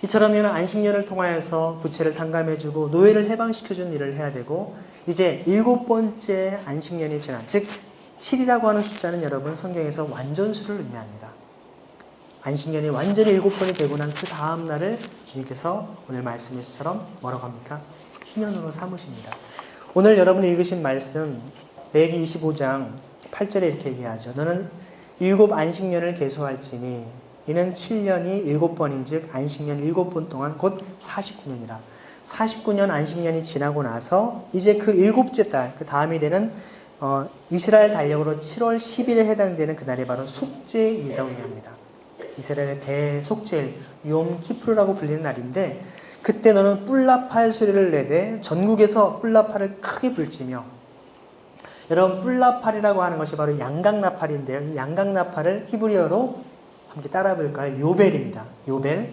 이처럼 안식년을 통하여서 부채를 탕감해주고 노예를 해방시켜주는 일을 해야 되고, 이제 7번째 안식년이 지난, 즉 7이라고 하는 숫자는 여러분 성경에서 완전수를 의미합니다. 안식년이 완전히 7번이 되고 난 그 다음 날을 주님께서 오늘 말씀에서처럼 뭐라고 합니까? 희년으로 삼으십니다. 오늘 여러분이 읽으신 말씀 레위기 25장 8절에 이렇게 얘기하죠. 너는 7 안식년을 계수할지니 이는 7년이 7번인 즉 안식년 7번 동안 곧 49년이라. 49년 안식년이 지나고 나서 이제 그 7째 달, 그 다음이 되는 이스라엘 달력으로 7월 10일에 해당되는 그날이 바로 속죄일이라고 얘기합니다. 이스라엘의 대속죄일, 욤 키프르라고 불리는 날인데, 그때 너는 뿔나팔 소리를 내되 전국에서 뿔나팔을 크게 불지며, 여러분 뿔나팔이라고 하는 것이 바로 양각나팔인데요. 이 양각나팔을 히브리어로 함께 따라 볼까요? 요벨입니다. 요벨.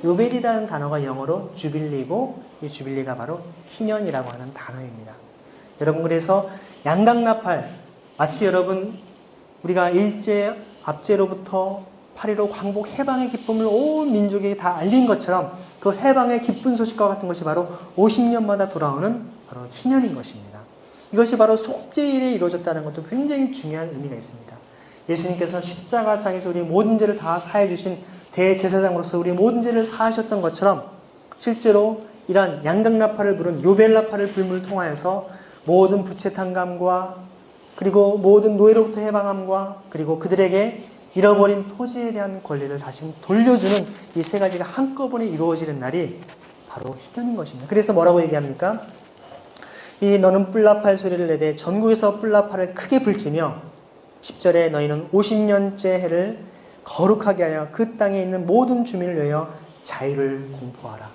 요벨이라는 단어가 영어로 주빌리고, 이 주빌리가 바로 희년이라고 하는 단어입니다. 여러분 그래서 양각나팔, 마치 여러분 우리가 일제 압제로부터 8.15 광복 해방의 기쁨을 온 민족에게 다 알린 것처럼 그 해방의 기쁜 소식과 같은 것이 바로 50년마다 돌아오는 바로 희년인 것입니다. 이것이 바로 속죄일에 이루어졌다는 것도 굉장히 중요한 의미가 있습니다. 예수님께서 십자가상에서 우리 모든 죄를 다 사해 주신 대제사장으로서 우리 모든 죄를 사하셨던 것처럼 실제로 이러한 양각나팔을 부른 요벨나팔을 불음을 통하여서 모든 부채 탕감과 그리고 모든 노예로부터 해방함과 그리고 그들에게 잃어버린 토지에 대한 권리를 다시 돌려주는 이 세 가지가 한꺼번에 이루어지는 날이 바로 희년인 것입니다. 그래서 뭐라고 얘기합니까? 이 너는 뿔나팔 소리를 내되 전국에서 뿔나팔을 크게 불지며 10절에 너희는 50년째 해를 거룩하게 하여 그 땅에 있는 모든 주민을 위하여 자유를 공포하라.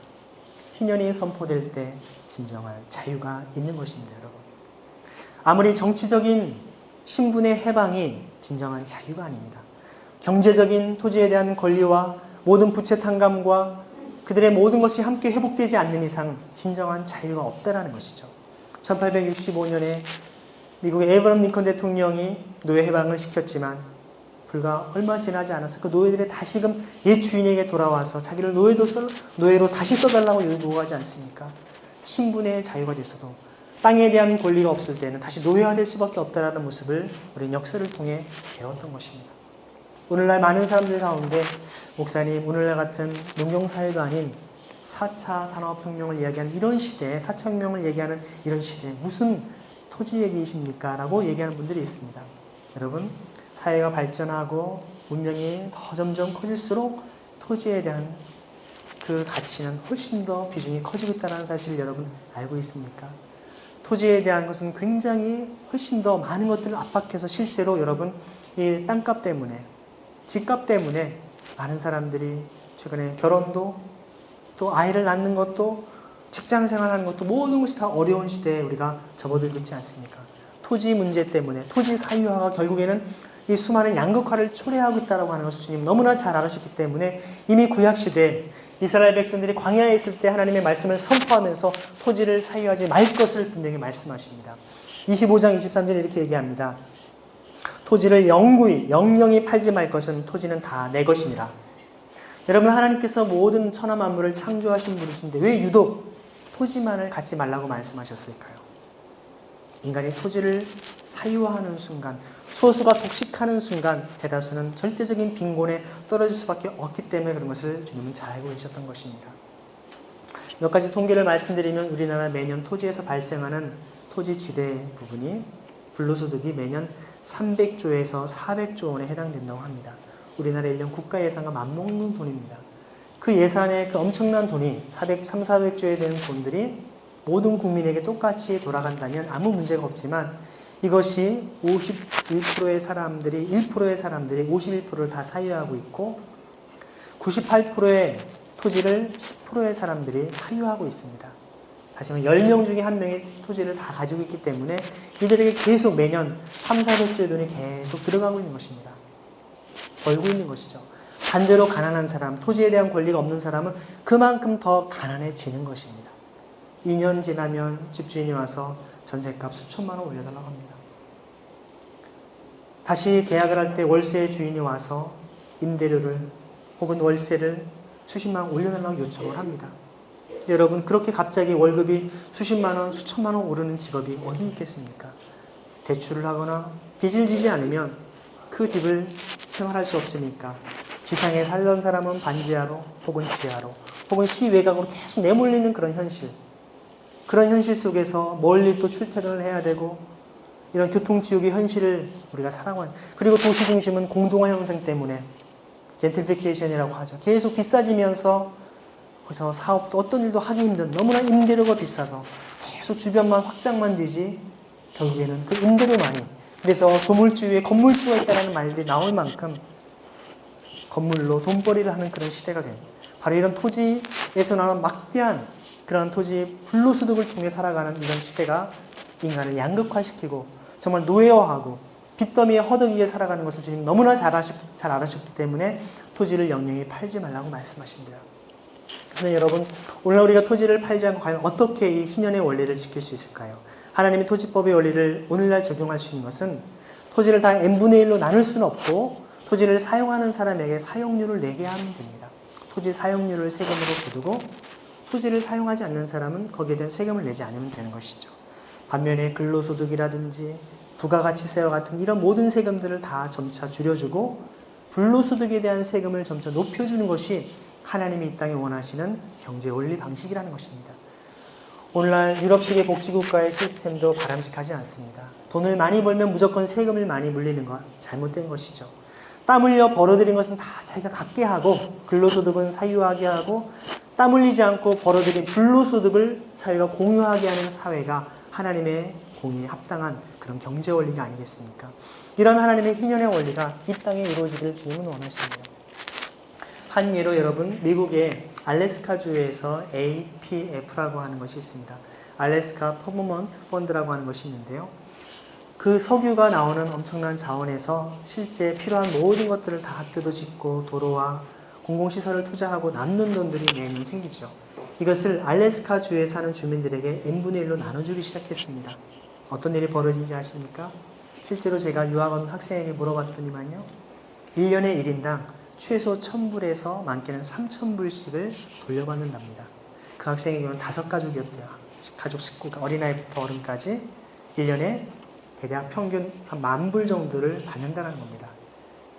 희년이 선포될 때 진정한 자유가 있는 것입니다. 여러분. 아무리 정치적인 신분의 해방이 진정한 자유가 아닙니다. 경제적인 토지에 대한 권리와 모든 부채 탕감과 그들의 모든 것이 함께 회복되지 않는 이상 진정한 자유가 없다라는 것이죠. 1865년에 미국의 에이브럼 링컨 대통령이 노예 해방을 시켰지만 불과 얼마 지나지 않아서 그 노예들이 다시금 옛 주인에게 돌아와서 자기를 노예로 다시 써달라고 요구하지 않습니까? 신분의 자유가 됐어도 땅에 대한 권리가 없을 때는 다시 노예화될 수밖에 없다라는 모습을 우리는 역사를 통해 배웠던 것입니다. 오늘날 많은 사람들 가운데 목사님, 오늘날 같은 농경사회가 아닌 4차 산업혁명을 이야기하는 이런 시대에 4차 혁명을 얘기하는 이런 시대에 무슨 토지 얘기이십니까? 라고 얘기하는 분들이 있습니다. 여러분, 사회가 발전하고 문명이 더 점점 커질수록 토지에 대한 그 가치는 훨씬 더 비중이 커지고 있다는 사실을 여러분 알고 있습니까? 토지에 대한 것은 굉장히 훨씬 더 많은 것들을 압박해서 실제로 여러분 이 땅값 때문에 집값 때문에 많은 사람들이 최근에 결혼도 또 아이를 낳는 것도 직장 생활하는 것도 모든 것이 다 어려운 시대에 우리가 접어들고 있지 않습니까? 토지 문제 때문에 토지 사유화가 결국에는 이 수많은 양극화를 초래하고 있다고 하는 것을 주님 너무나 잘 알으셨기 때문에 이미 구약시대 이스라엘 백성들이 광야에 있을 때 하나님의 말씀을 선포하면서 토지를 사유하지 말 것을 분명히 말씀하십니다. 25장 23절에 이렇게 얘기합니다. 토지를 영영이 팔지 말 것은 토지는 다 내 것이니라. 여러분, 하나님께서 모든 천하 만물을 창조하신 분이신데 왜 유독 토지만을 갖지 말라고 말씀하셨을까요? 인간이 토지를 사유화하는 순간, 소수가 독식하는 순간 대다수는 절대적인 빈곤에 떨어질 수밖에 없기 때문에 그런 것을 주님은 잘 알고 계셨던 것입니다. 몇 가지 통계를 말씀드리면 우리나라 매년 토지에서 발생하는 토지 지대 부분이 불로소득이 매년 300조에서 400조 원에 해당된다고 합니다. 우리나라 1년 국가 예산과 맞먹는 돈입니다. 그 예산의 그 엄청난 돈이 400조에 되는 돈들이 모든 국민에게 똑같이 돌아간다면 아무 문제가 없지만 이것이 1%의 사람들이 51%를 다 사유하고 있고 98%의 토지를 10%의 사람들이 사유하고 있습니다. 다시 말해 10명 중에 1명이 토지를 다 가지고 있기 때문에 이들에게 계속 매년 300~400조의 돈이 계속 들어가고 있는 것입니다. 벌고 있는 것이죠. 반대로 가난한 사람, 토지에 대한 권리가 없는 사람은 그만큼 더 가난해지는 것입니다. 2년 지나면 집주인이 와서 전셋값 수천만 원 올려달라고 합니다. 다시 계약을 할 때 월세 주인이 와서 임대료를 혹은 월세를 수십만 원 올려달라고 요청을 합니다. 여러분, 그렇게 갑자기 월급이 수십만 원, 수천만 원 오르는 직업이 어디 있겠습니까? 대출을 하거나 빚을 지지 않으면 그 집을 생활할 수 없으니까 지상에 살던 사람은 반지하로 혹은 지하로 혹은 시외곽으로 계속 내몰리는 그런 현실. 그런 현실 속에서 멀리 또 출퇴근을 해야 되고 이런 교통지옥의 현실을 우리가 살아가고 그리고 도시 중심은 공동화 형성 때문에 젠트리피케이션이라고 하죠. 계속 비싸지면서 그래서 사업도 어떤 일도 하기 힘든 너무나 임대료가 비싸서 계속 주변만 확장만 되지 결국에는 그 임대료만이 그래서 조물주 위에 건물주가 있다는 말들이 나올 만큼 건물로 돈벌이를 하는 그런 시대가 됩니다. 바로 이런 토지에서 나오는 막대한 그런 토지 불로소득을 통해 살아가는 이런 시대가 인간을 양극화시키고 정말 노예화하고 빚더미에 허덕이게 살아가는 것을 주님 너무나 잘 알으셨기 때문에 토지를 영영히 팔지 말라고 말씀하십니다. 그런데 여러분, 오늘 우리가 토지를 팔지 않고 과연 어떻게 이 희년의 원리를 지킬 수 있을까요? 하나님의 토지법의 원리를 오늘날 적용할 수 있는 것은 토지를 다 n분의 1로 나눌 수는 없고 토지를 사용하는 사람에게 사용료를 내게 하면 됩니다. 토지 사용료를 세금으로 거두고 토지를 사용하지 않는 사람은 거기에 대한 세금을 내지 않으면 되는 것이죠. 반면에 근로소득이라든지 부가가치세와 같은 이런 모든 세금들을 다 점차 줄여주고 불로소득에 대한 세금을 점차 높여주는 것이 하나님이 이 땅에 원하시는 경제 원리 방식이라는 것입니다. 오늘날 유럽식의 복지국가의 시스템도 바람직하지 않습니다. 돈을 많이 벌면 무조건 세금을 많이 물리는 건 잘못된 것이죠. 땀 흘려 벌어들인 것은 다 자기가 갖게 하고 근로소득은 사유하게 하고 땀 흘리지 않고 벌어들인 불로소득을 사회가 공유하게 하는 사회가 하나님의 공의에 합당한 그런 경제 원리가 아니겠습니까? 이런 하나님의 희년의 원리가 이 땅에 이루어지기를 주님은 원하십니다. 한 예로 여러분, 미국의 알래스카주에서 APF라고 하는 것이 있습니다. 알래스카 퍼포먼트 펀드라고 하는 것이 있는데요. 그 석유가 나오는 엄청난 자원에서 실제 필요한 모든 것들을 다 학교도 짓고 도로와 공공시설을 투자하고 남는 돈들이 매년 생기죠. 이것을 알래스카 주에 사는 주민들에게 n분의 1로 나눠주기 시작했습니다. 어떤 일이 벌어진지 아십니까? 실제로 제가 유학 온 학생에게 물어봤더니만요. 1년에 1인당 최소 1,000불에서 많게는 3,000불씩을 돌려받는답니다. 그 학생의 경우는 5가족이었대요. 가족 식구가 어린아이부터 어른까지 1년에 대략 평균 한 10,000불 정도를 받는다는 겁니다.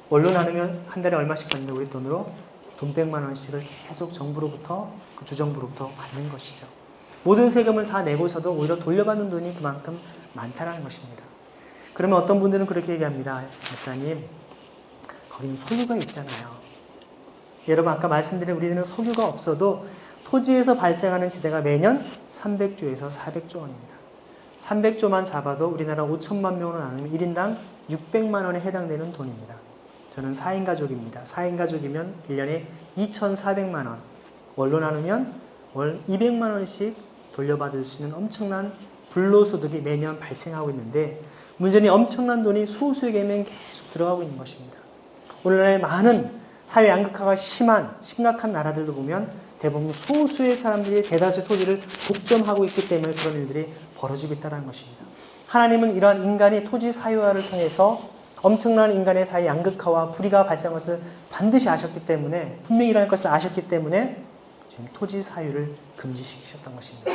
원로 나누면 한 달에 얼마씩 받는데 우리 돈으로 돈 100만 원씩을 계속 정부로부터 그 주정부로부터 받는 것이죠. 모든 세금을 다 내고서도 오히려 돌려받는 돈이 그만큼 많다는 것입니다. 그러면 어떤 분들은 그렇게 얘기합니다. 목사님, 거기는 석유가 있잖아요. 여러분 아까 말씀드린 우리는 석유가 없어도 토지에서 발생하는 지대가 매년 300조에서 400조 원입니다. 300조만 잡아도 우리나라 5천만 명으로 나누면 1인당 600만 원에 해당되는 돈입니다. 저는 4인 가족입니다. 4인 가족이면 1년에 2,400만 원. 월로 나누면 월 200만 원씩 돌려받을 수 있는 엄청난 불로소득이 매년 발생하고 있는데 문제는 엄청난 돈이 소수에게만 계속 들어가고 있는 것입니다. 오늘날의 많은 사회 양극화가 심각한 나라들도 보면 대부분 소수의 사람들이 대다수 토지를 독점하고 있기 때문에 그런 일들이 벌어지고 있다는 것입니다. 하나님은 이러한 인간이 토지 사유화를 통해서 엄청난 인간의 사이 양극화와 불의가 발생한 것을 반드시 아셨기 때문에 분명히 일어날 것을 아셨기 때문에 지금 토지 사유를 금지시키셨던 것입니다.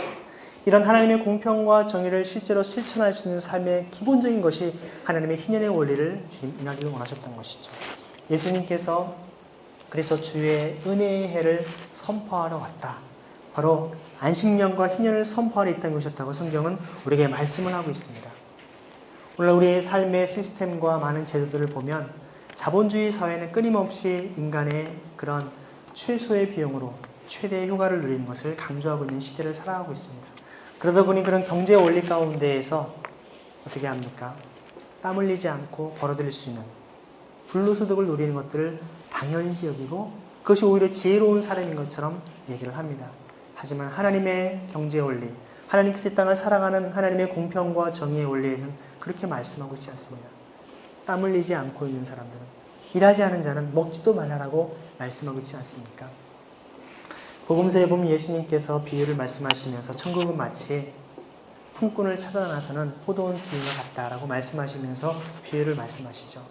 이런 하나님의 공평과 정의를 실제로 실천할 수 있는 삶의 기본적인 것이 하나님의 희년의 원리를 주님 인하기를 원하셨던 것이죠. 예수님께서 그래서 주의 은혜의 해를 선포하러 왔다. 바로 안식년과 희년을 선포하러 이 땅에 오셨다고 성경은 우리에게 말씀을 하고 있습니다. 오늘 우리의 삶의 시스템과 많은 제도들을 보면 자본주의 사회는 끊임없이 인간의 그런 최소의 비용으로 최대의 효과를 누리는 것을 강조하고 있는 시대를 살아가고 있습니다. 그러다 보니 그런 경제 원리 가운데에서 어떻게 합니까? 땀 흘리지 않고 벌어들일 수 있는 불로소득을 누리는 것들을 당연시 여기고 그것이 오히려 지혜로운 사람인 것처럼 얘기를 합니다. 하지만 하나님의 경제 원리, 하나님께서 이 땅을 살아가는 하나님의 공평과 정의의 원리에서는 그렇게 말씀하고 있지 않습니다. 땀 흘리지 않고 있는 사람들은, 일하지 않은 자는 먹지도 말라라고 말씀하고 있지 않습니까? 복음서에 보면 예수님께서 비유를 말씀하시면서 천국은 마치 품꾼을 찾아 나서는 포도원 주인과 같다라고 말씀하시면서 비유를 말씀하시죠.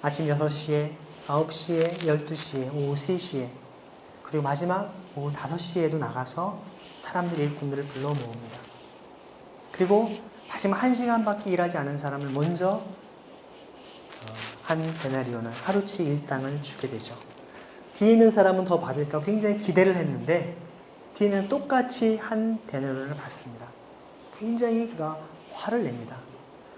아침 6시에, 9시에, 12시에, 오후 3시에 그리고 마지막 오후 5시에도 나가서 사람들 일꾼들을 불러 모읍니다. 그리고 마지막 1시간밖에 일하지 않은 사람을 먼저 한 데나리온을 하루치 일당을 주게 되죠. 뒤에 있는 사람은 더 받을까 굉장히 기대를 했는데 뒤에는 똑같이 한 데나리온을 받습니다. 굉장히 그가 화를 냅니다.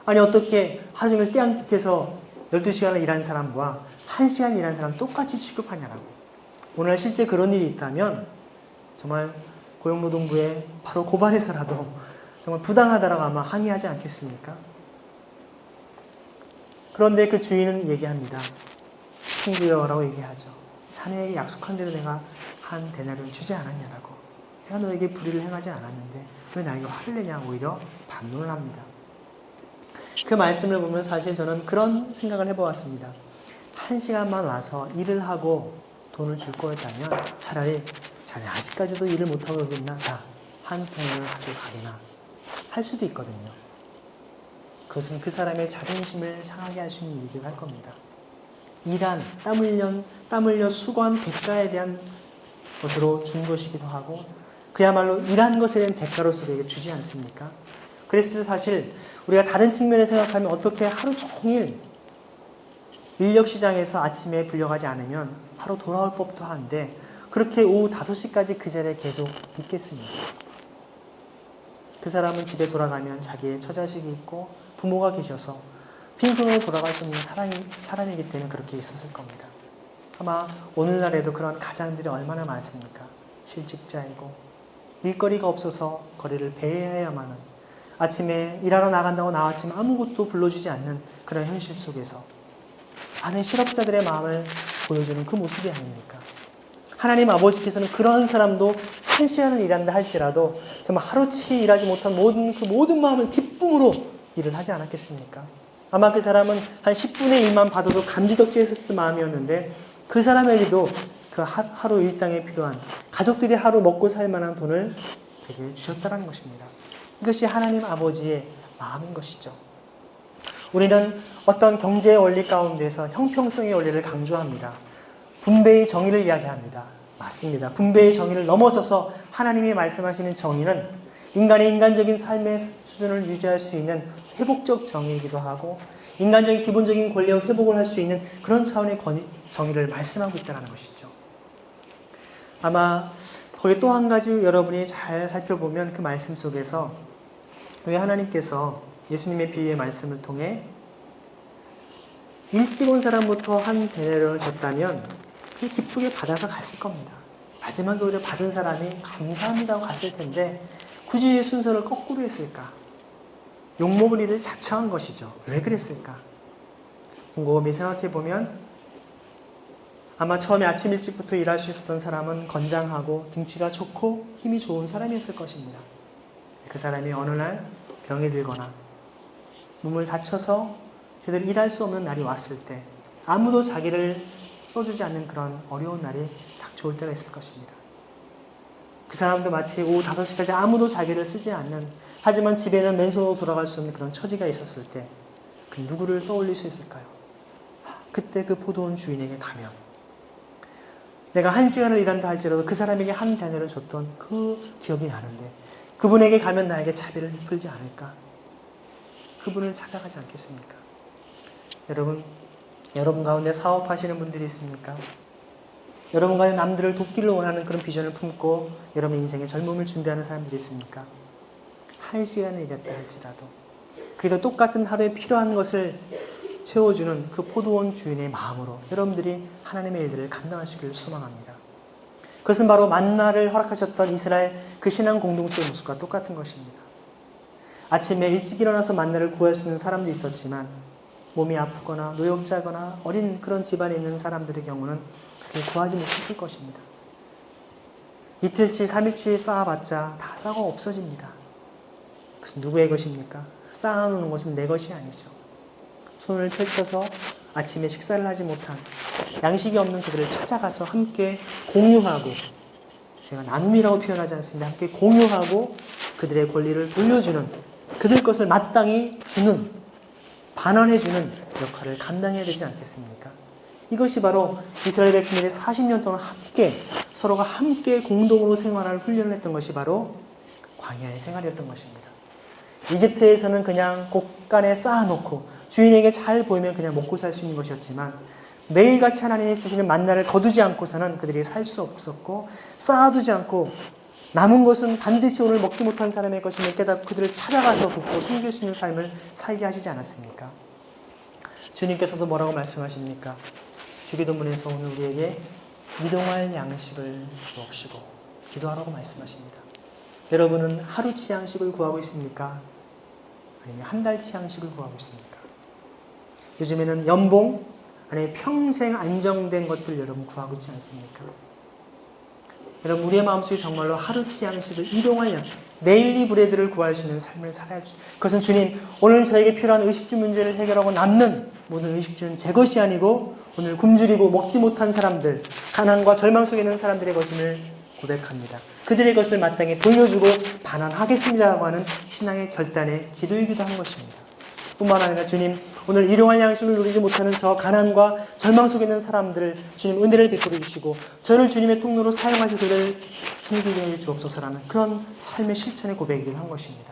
아니 어떻게 하루 종일 태양 밑에서 12시간을 일한 사람과 1시간 일한 사람 똑같이 취급하냐라고. 오늘 실제 그런 일이 있다면 정말 고용노동부에 바로 고발해서라도 정말 부당하다라고 아마 항의하지 않겠습니까? 그런데 그 주인은 얘기합니다. 친구여라고 얘기하죠. 자네에게 약속한 대로 내가 한 데나리온을 주지 않았냐라고. 내가 너에게 불의를 행하지 않았는데 왜 나에게 화를 내냐 오히려 반문을 합니다. 그 말씀을 보면 사실 저는 그런 생각을 해보았습니다. 1시간만 와서 일을 하고 돈을 줄 거였다면 차라리 자네 아직까지도 일을 못하고 여기 있나? 자, 한 펜을 가지고 가게나 할 수도 있거든요. 그것은 그 사람의 자존심을 상하게 할 수 있는 일이기도 할 겁니다. 일한, 땀 흘려 수고한 대가에 대한 것으로 준 것이기도 하고 그야말로 일한 것에 대한 대가로서 되게 주지 않습니까? 그래서 사실 우리가 다른 측면에 생각하면 어떻게 하루 종일 인력시장에서 아침에 불려가지 않으면 하루 돌아올 법도 한데 그렇게 오후 5시까지 그 자리에 계속 있겠습니까? 그 사람은 집에 돌아가면 자기의 처자식이 있고 부모가 계셔서 빈손으로 돌아갈 수 있는 사람이기 때문에 그렇게 있었을 겁니다. 아마 오늘날에도 그런 가장들이 얼마나 많습니까? 실직자이고 일거리가 없어서 거리를 배회해야만 하는 아침에 일하러 나간다고 나왔지만 아무것도 불러주지 않는 그런 현실 속에서 많은 실업자들의 마음을 보여주는 그 모습이 아닙니까? 하나님 아버지께서는 그런 사람도 1시간을 일한다 할지라도 정말 하루치 일하지 못한 모든 마음을 기쁨으로 일을 하지 않았겠습니까? 아마 그 사람은 한 10분의 1만 받아도 감지덕지했을 마음이었는데 그 사람에게도 그 하루 일당에 필요한 가족들이 하루 먹고 살 만한 돈을 그에게 주셨다는 것입니다. 이것이 하나님 아버지의 마음인 것이죠. 우리는 어떤 경제의 원리 가운데서 형평성의 원리를 강조합니다. 분배의 정의를 이야기합니다. 맞습니다. 분배의 정의를 넘어서서 하나님이 말씀하시는 정의는 인간의 인간적인 삶의 수준을 유지할 수 있는 회복적 정의이기도 하고 인간적인 기본적인 권리와 회복을 할 수 있는 그런 차원의 정의를 말씀하고 있다는 것이죠. 아마 거기 또 한 가지 여러분이 잘 살펴보면 그 말씀 속에서 왜 하나님께서 예수님의 비유의 말씀을 통해 일찍 온 사람부터 한 대례를 줬다면 그 기쁘게 받아서 갔을 겁니다. 마지막에 오히려 받은 사람이 감사합니다 하고 갔을 텐데 굳이 순서를 거꾸로 했을까? 욕먹을 일을 자처한 것이죠. 왜 그랬을까? 곰곰이 생각해보면 아마 처음에 아침 일찍부터 일할 수 있었던 사람은 건장하고 등치가 좋고 힘이 좋은 사람이었을 것입니다. 그 사람이 어느 날 병이 들거나 몸을 다쳐서 제대로 일할 수 없는 날이 왔을 때 아무도 자기를 써주지 않는 그런 어려운 날이 닥쳐올 때가 있을 것입니다. 그 사람도 마치 오후 5시까지 아무도 자기를 쓰지 않는 하지만 집에는 맨손으로 돌아갈 수 없는 그런 처지가 있었을 때 그 누구를 떠올릴 수 있을까요? 그때 그 포도원 주인에게 가면 내가 1시간을 일한다 할지라도 그 사람에게 한 데나리를 줬던 그 기억이 나는데 그분에게 가면 나에게 자비를 베풀지 않을까? 그분을 찾아가지 않겠습니까? 여러분 가운데 사업하시는 분들이 있습니까? 여러분 가운데 남들을 돕기를 원하는 그런 비전을 품고 여러분 인생의 젊음을 준비하는 사람들이 있습니까? 1시간을 일했다 할지라도 그래도 똑같은 하루에 필요한 것을 채워주는 그 포도원 주인의 마음으로 여러분들이 하나님의 일들을 감당하시기를 소망합니다. 그것은 바로 만나를 허락하셨던 이스라엘 그 신앙 공동체의 모습과 똑같은 것입니다. 아침에 일찍 일어나서 만나를 구할 수 있는 사람도 있었지만 몸이 아프거나 노역자거나 어린 그런 집안에 있는 사람들의 경우는 그것을 구하지 못했을 것입니다. 이틀치, 3일치 쌓아봤자 다 썩어 없어집니다. 그것은 누구의 것입니까? 쌓아놓는 것은 내 것이 아니죠. 손을 펼쳐서 아침에 식사를 하지 못한 양식이 없는 그들을 찾아가서 함께 공유하고 제가 나눔이라고 표현하지 않습니다. 함께 공유하고 그들의 권리를 돌려주는 그들 것을 마땅히 주는 반환해주는 역할을 감당해야 되지 않겠습니까? 이것이 바로 이스라엘 백성들이 40년 동안 함께 서로가 함께 공동으로 생활할 훈련을 했던 것이 바로 광야의 생활이었던 것입니다. 이집트에서는 그냥 곳간에 쌓아놓고 주인에게 잘 보이면 그냥 먹고 살 수 있는 것이었지만 매일같이 하나님이 주시는 만나를 거두지 않고서는 그들이 살 수 없었고 쌓아두지 않고 남은 것은 반드시 오늘 먹지 못한 사람의 것임을 깨닫고 그들을 찾아가서 돕고 섬길 수 있는 삶을 살게 하시지 않았습니까? 주님께서도 뭐라고 말씀하십니까? 주기도문에서 오늘 우리에게 일용할 양식을 주옵시고 기도하라고 말씀하십니다. 여러분은 하루치 양식을 구하고 있습니까? 아니면 한 달치 양식을 구하고 있습니까? 요즘에는 연봉, 아니면 평생 안정된 것들 여러분 구하고 있지 않습니까? 여러분 우리의 마음속에 정말로 하루치 양식을 일용할 양, 데일리 브레드를 구할 수 있는 삶을 살아야 주. 그것은 주님 오늘 저에게 필요한 의식주 문제를 해결하고 남는 모든 의식주는 제 것이 아니고 오늘 굶주리고 먹지 못한 사람들, 가난과 절망 속에 있는 사람들의 것임을 고백합니다. 그들의 것을 마땅히 돌려주고 반환하겠습니다라고 하는 신앙의 결단의 기도이기도 한 것입니다. 뿐만 아니라 주님 오늘 일용할 양식을 누리지 못하는 저 가난과 절망 속에 있는 사람들을 주님 은혜를 베풀어 주시고 저를 주님의 통로로 사용하셔서 그들을 섬기게 해 주옵소서라는 그런 삶의 실천의 고백이기도 한 것입니다.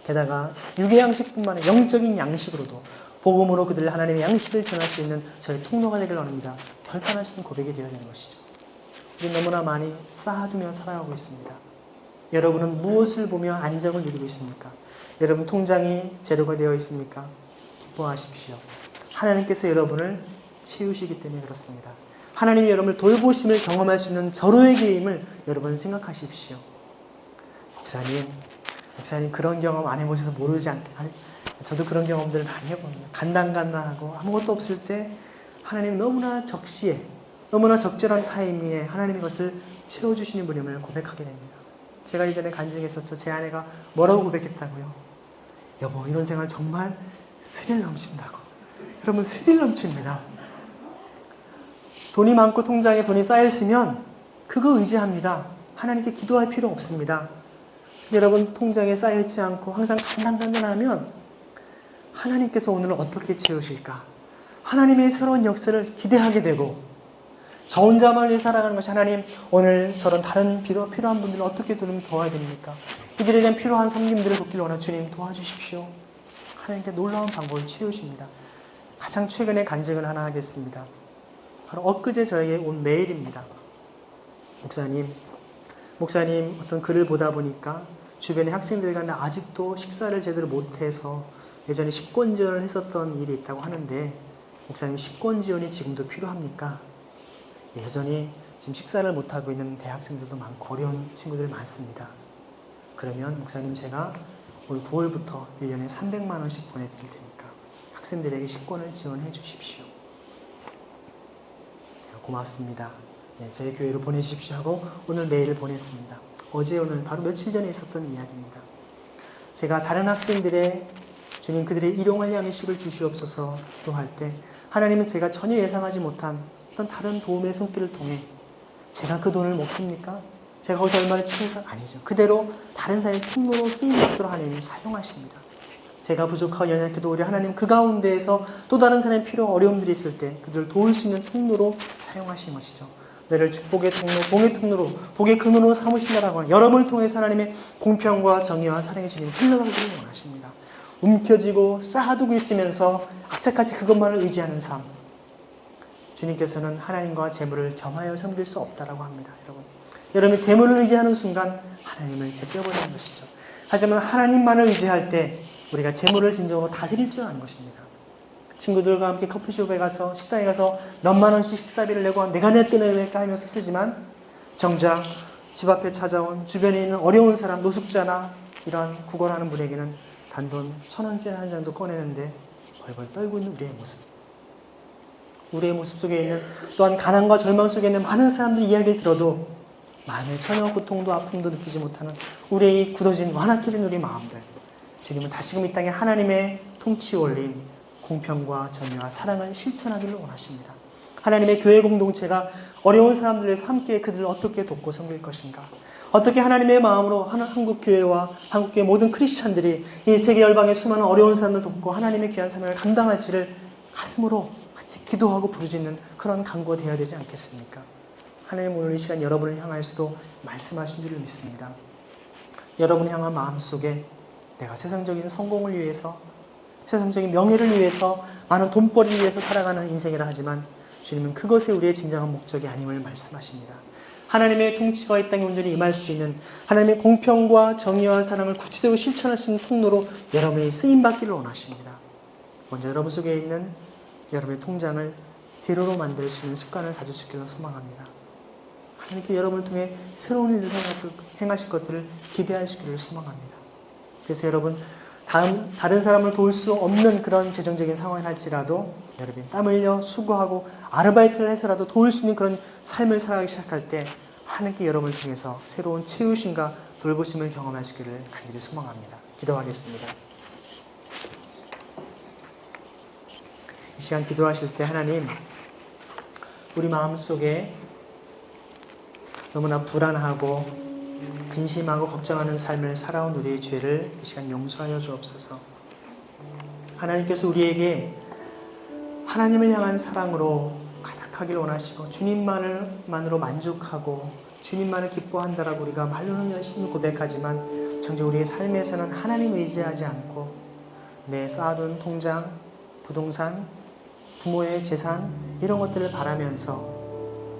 게다가 육의 양식뿐만 아니라 영적인 양식으로도 복음으로 그들 하나님의 양식을 전할 수 있는 저의 통로가 되길 원합니다. 결단할 수 있는 고백이 되어야 되는 것이죠. 우리 너무나 많이 쌓아두며 살아가고 있습니다. 여러분은 무엇을 보며 안정을 누리고 있습니까? 여러분 통장이 제로가 되어 있습니까? 기뻐하십시오. 하나님께서 여러분을 채우시기 때문에 그렇습니다. 하나님이 여러분을 돌보심을 경험할 수 있는 절호의 기회임을 여러분 생각하십시오. 목사님 그런 경험 안 해보셔서 모르지 않게 저도 그런 경험들을 많이 해봅니다. 간당간당하고 아무것도 없을 때 하나님 너무나 적시에 너무나 적절한 타이밍에 하나님이 그것을 채워주시는 분임을 고백하게 됩니다. 제가 이전에 간증했었죠. 제 아내가 뭐라고 고백했다고요? 여보, 이런 생활 정말 스릴 넘친다고. 여러분, 스릴 넘칩니다. 돈이 많고 통장에 돈이 쌓여있으면 그거 의지합니다. 하나님께 기도할 필요 없습니다. 여러분, 통장에 쌓여있지 않고 항상 간단하면 하나님께서 오늘은 어떻게 채우실까? 하나님의 새로운 역사를 기대하게 되고, 저 혼자만 위해 살아가는 것이 하나님, 오늘 저런 다른 필요한 분들을 어떻게 도와야 됩니까? 이들에 대한 필요한 섬김들을 돕기를 원하 주님 도와주십시오. 하나님께 놀라운 방법을 채우십니다. 가장 최근에 간증을 하나 하겠습니다. 바로 엊그제 저에게 온 메일입니다. 목사님 어떤 글을 보다 보니까 주변의 학생들 간에 아직도 식사를 제대로 못해서 예전에 식권 지원을 했었던 일이 있다고 하는데, 목사님 식권 지원이 지금도 필요합니까? 여전히 지금 식사를 못하고 있는 대학생들도 많고 어려운 친구들 많습니다. 그러면 목사님, 제가 올 9월부터 1년에 300만 원씩 보내드릴 테니까 학생들에게 식권을 지원해 주십시오. 고맙습니다. 저희 교회로 보내십시오 하고 오늘 메일을 보냈습니다. 어제 오늘 바로 며칠 전에 있었던 이야기입니다. 제가 다른 학생들의 주님, 그들의 일용할 양식을 주시옵소서 기도할 때 하나님은 제가 전혀 예상하지 못한 어떤 다른 도움의 손길을 통해 제가 그 돈을 먹습니까? 제가 거기서 얼마나 취해서? 아니죠. 그대로 다른 사람의 통로로 쓰임받도록 하나님이 사용하십니다. 제가 부족하고 연약해도 우리 하나님 그 가운데에서 또 다른 사람의 필요, 어려움들이 있을 때 그들을 도울 수 있는 통로로 사용하시는 것이죠. 너를 축복의 통로, 복의 통로로, 복의 근원으로 삼으신다라고 하는 여러분을 통해서 하나님의 공평과 정의와 사랑의 주님 흘러가기를 원하십니다. 움켜쥐고 쌓아두고 있으면서 악착같이 그것만을 의지하는 삶. 주님께서는 하나님과 재물을 겸하여 섬길 수 없다라고 합니다. 여러분이 재물을 의지하는 순간 하나님을 제껴버리는 것이죠. 하지만 하나님만을 의지할 때 우리가 재물을 진정으로 다스릴 줄 아는 것입니다. 친구들과 함께 커피숍에 가서, 식당에 가서 몇만 원씩 식사비를 내고 내가 낼게 하면서 쓰지만, 정작 집 앞에 찾아온 주변에 있는 어려운 사람, 노숙자나 이러한 구걸하는 분에게는 단돈 1,000원짜리 한 장도 꺼내는데 벌벌 떨고 있는 우리의 모습 속에 있는, 또한 가난과 절망 속에 있는 많은 사람들의 이야기를 들어도 마음에 전혀 고통도 아픔도 느끼지 못하는 우리의 굳어진, 완악해진 우리 마음들, 주님은 다시금 이 땅에 하나님의 통치 원리, 공평과 정의와 사랑을 실천하기를 원하십니다. 하나님의 교회 공동체가 어려운 사람들을 위해서 함께 그들을 어떻게 돕고 섬길 것인가, 어떻게 하나님의 마음으로 한국교회와 한국교회 모든 크리스찬들이 이 세계 열방의 수많은 어려운 사람을 돕고 하나님의 귀한 사명을 감당할지를 가슴으로 같이 기도하고 부르짖는 그런 간구가 되어야 되지 않겠습니까? 하나님, 오늘 이 시간 여러분을 향하여서도 말씀하신 줄을 믿습니다. 여러분을 향한 마음속에 내가 세상적인 성공을 위해서, 세상적인 명예를 위해서, 많은 돈벌이를 위해서 살아가는 인생이라 하지만 주님은 그것이 우리의 진정한 목적이 아님을 말씀하십니다. 하나님의 통치가 이 땅에 온전히 임할 수 있는, 하나님의 공평과 정의와 사랑을 구체적으로 실천할 수 있는 통로로 여러분이 쓰임받기를 원하십니다. 먼저 여러분 속에 있는 여러분의 통장을 제로로 만들 수 있는 습관을 가질 수 있기를 소망합니다. 하나님께 여러분을 통해 새로운 일을 행하실 것들을 기대할 수 있기를 소망합니다. 그래서 여러분, 다른 사람을 도울 수 없는 그런 재정적인 상황이 할지라도 여러분이 땀 흘려 수고하고 아르바이트를 해서라도 도울 수 있는 그런 삶을 살아가기 시작할 때 하나님께 여러분을 통해서 새로운 치유심과 돌보심을 경험하시기를 간절히 소망합니다. 기도하겠습니다. 이 시간 기도하실 때 하나님, 우리 마음속에 너무나 불안하고 근심하고 걱정하는 삶을 살아온 우리의 죄를 이 시간 용서하여 주옵소서. 하나님께서 우리에게 하나님을 향한 사랑으로 가득하길 원하시고 주님만으로 만족하고 주님만을 기뻐한다라고 우리가 말로는 열심히 고백하지만 정작 우리의 삶에서는 하나님 의지하지 않고 내 쌓아둔 통장, 부동산, 부모의 재산 이런 것들을 바라면서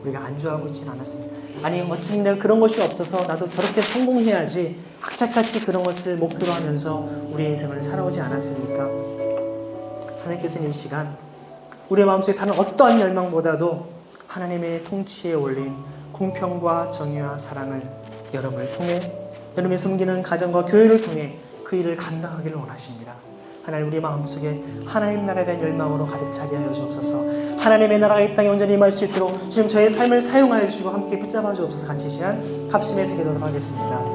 우리가 안주하고 있지는 않았습니다. 아니, 어차피 내가 그런 것이 없어서 나도 저렇게 성공해야지 악착같이 그런 것을 목표로 하면서 우리의 인생을 살아오지 않았습니까? 하나님께서는 이 시간 우리의 마음속에 다른 어떠한 열망보다도 하나님의 통치에 올린 공평과 정의와 사랑을 여러분을 통해, 여러분의 섬기는 가정과 교회를 통해 그 일을 감당하기를 원하십니다. 하나님, 우리 마음속에 하나님 나라에 대한 열망으로 가득 차게 하여 주옵소서. 하나님의 나라가 이 땅에 온전히 임할 수 있도록 지금 저의 삶을 사용하여 주시고 함께 붙잡아 주옵소서. 같이 시간 합심해서 기도하도록 하겠습니다.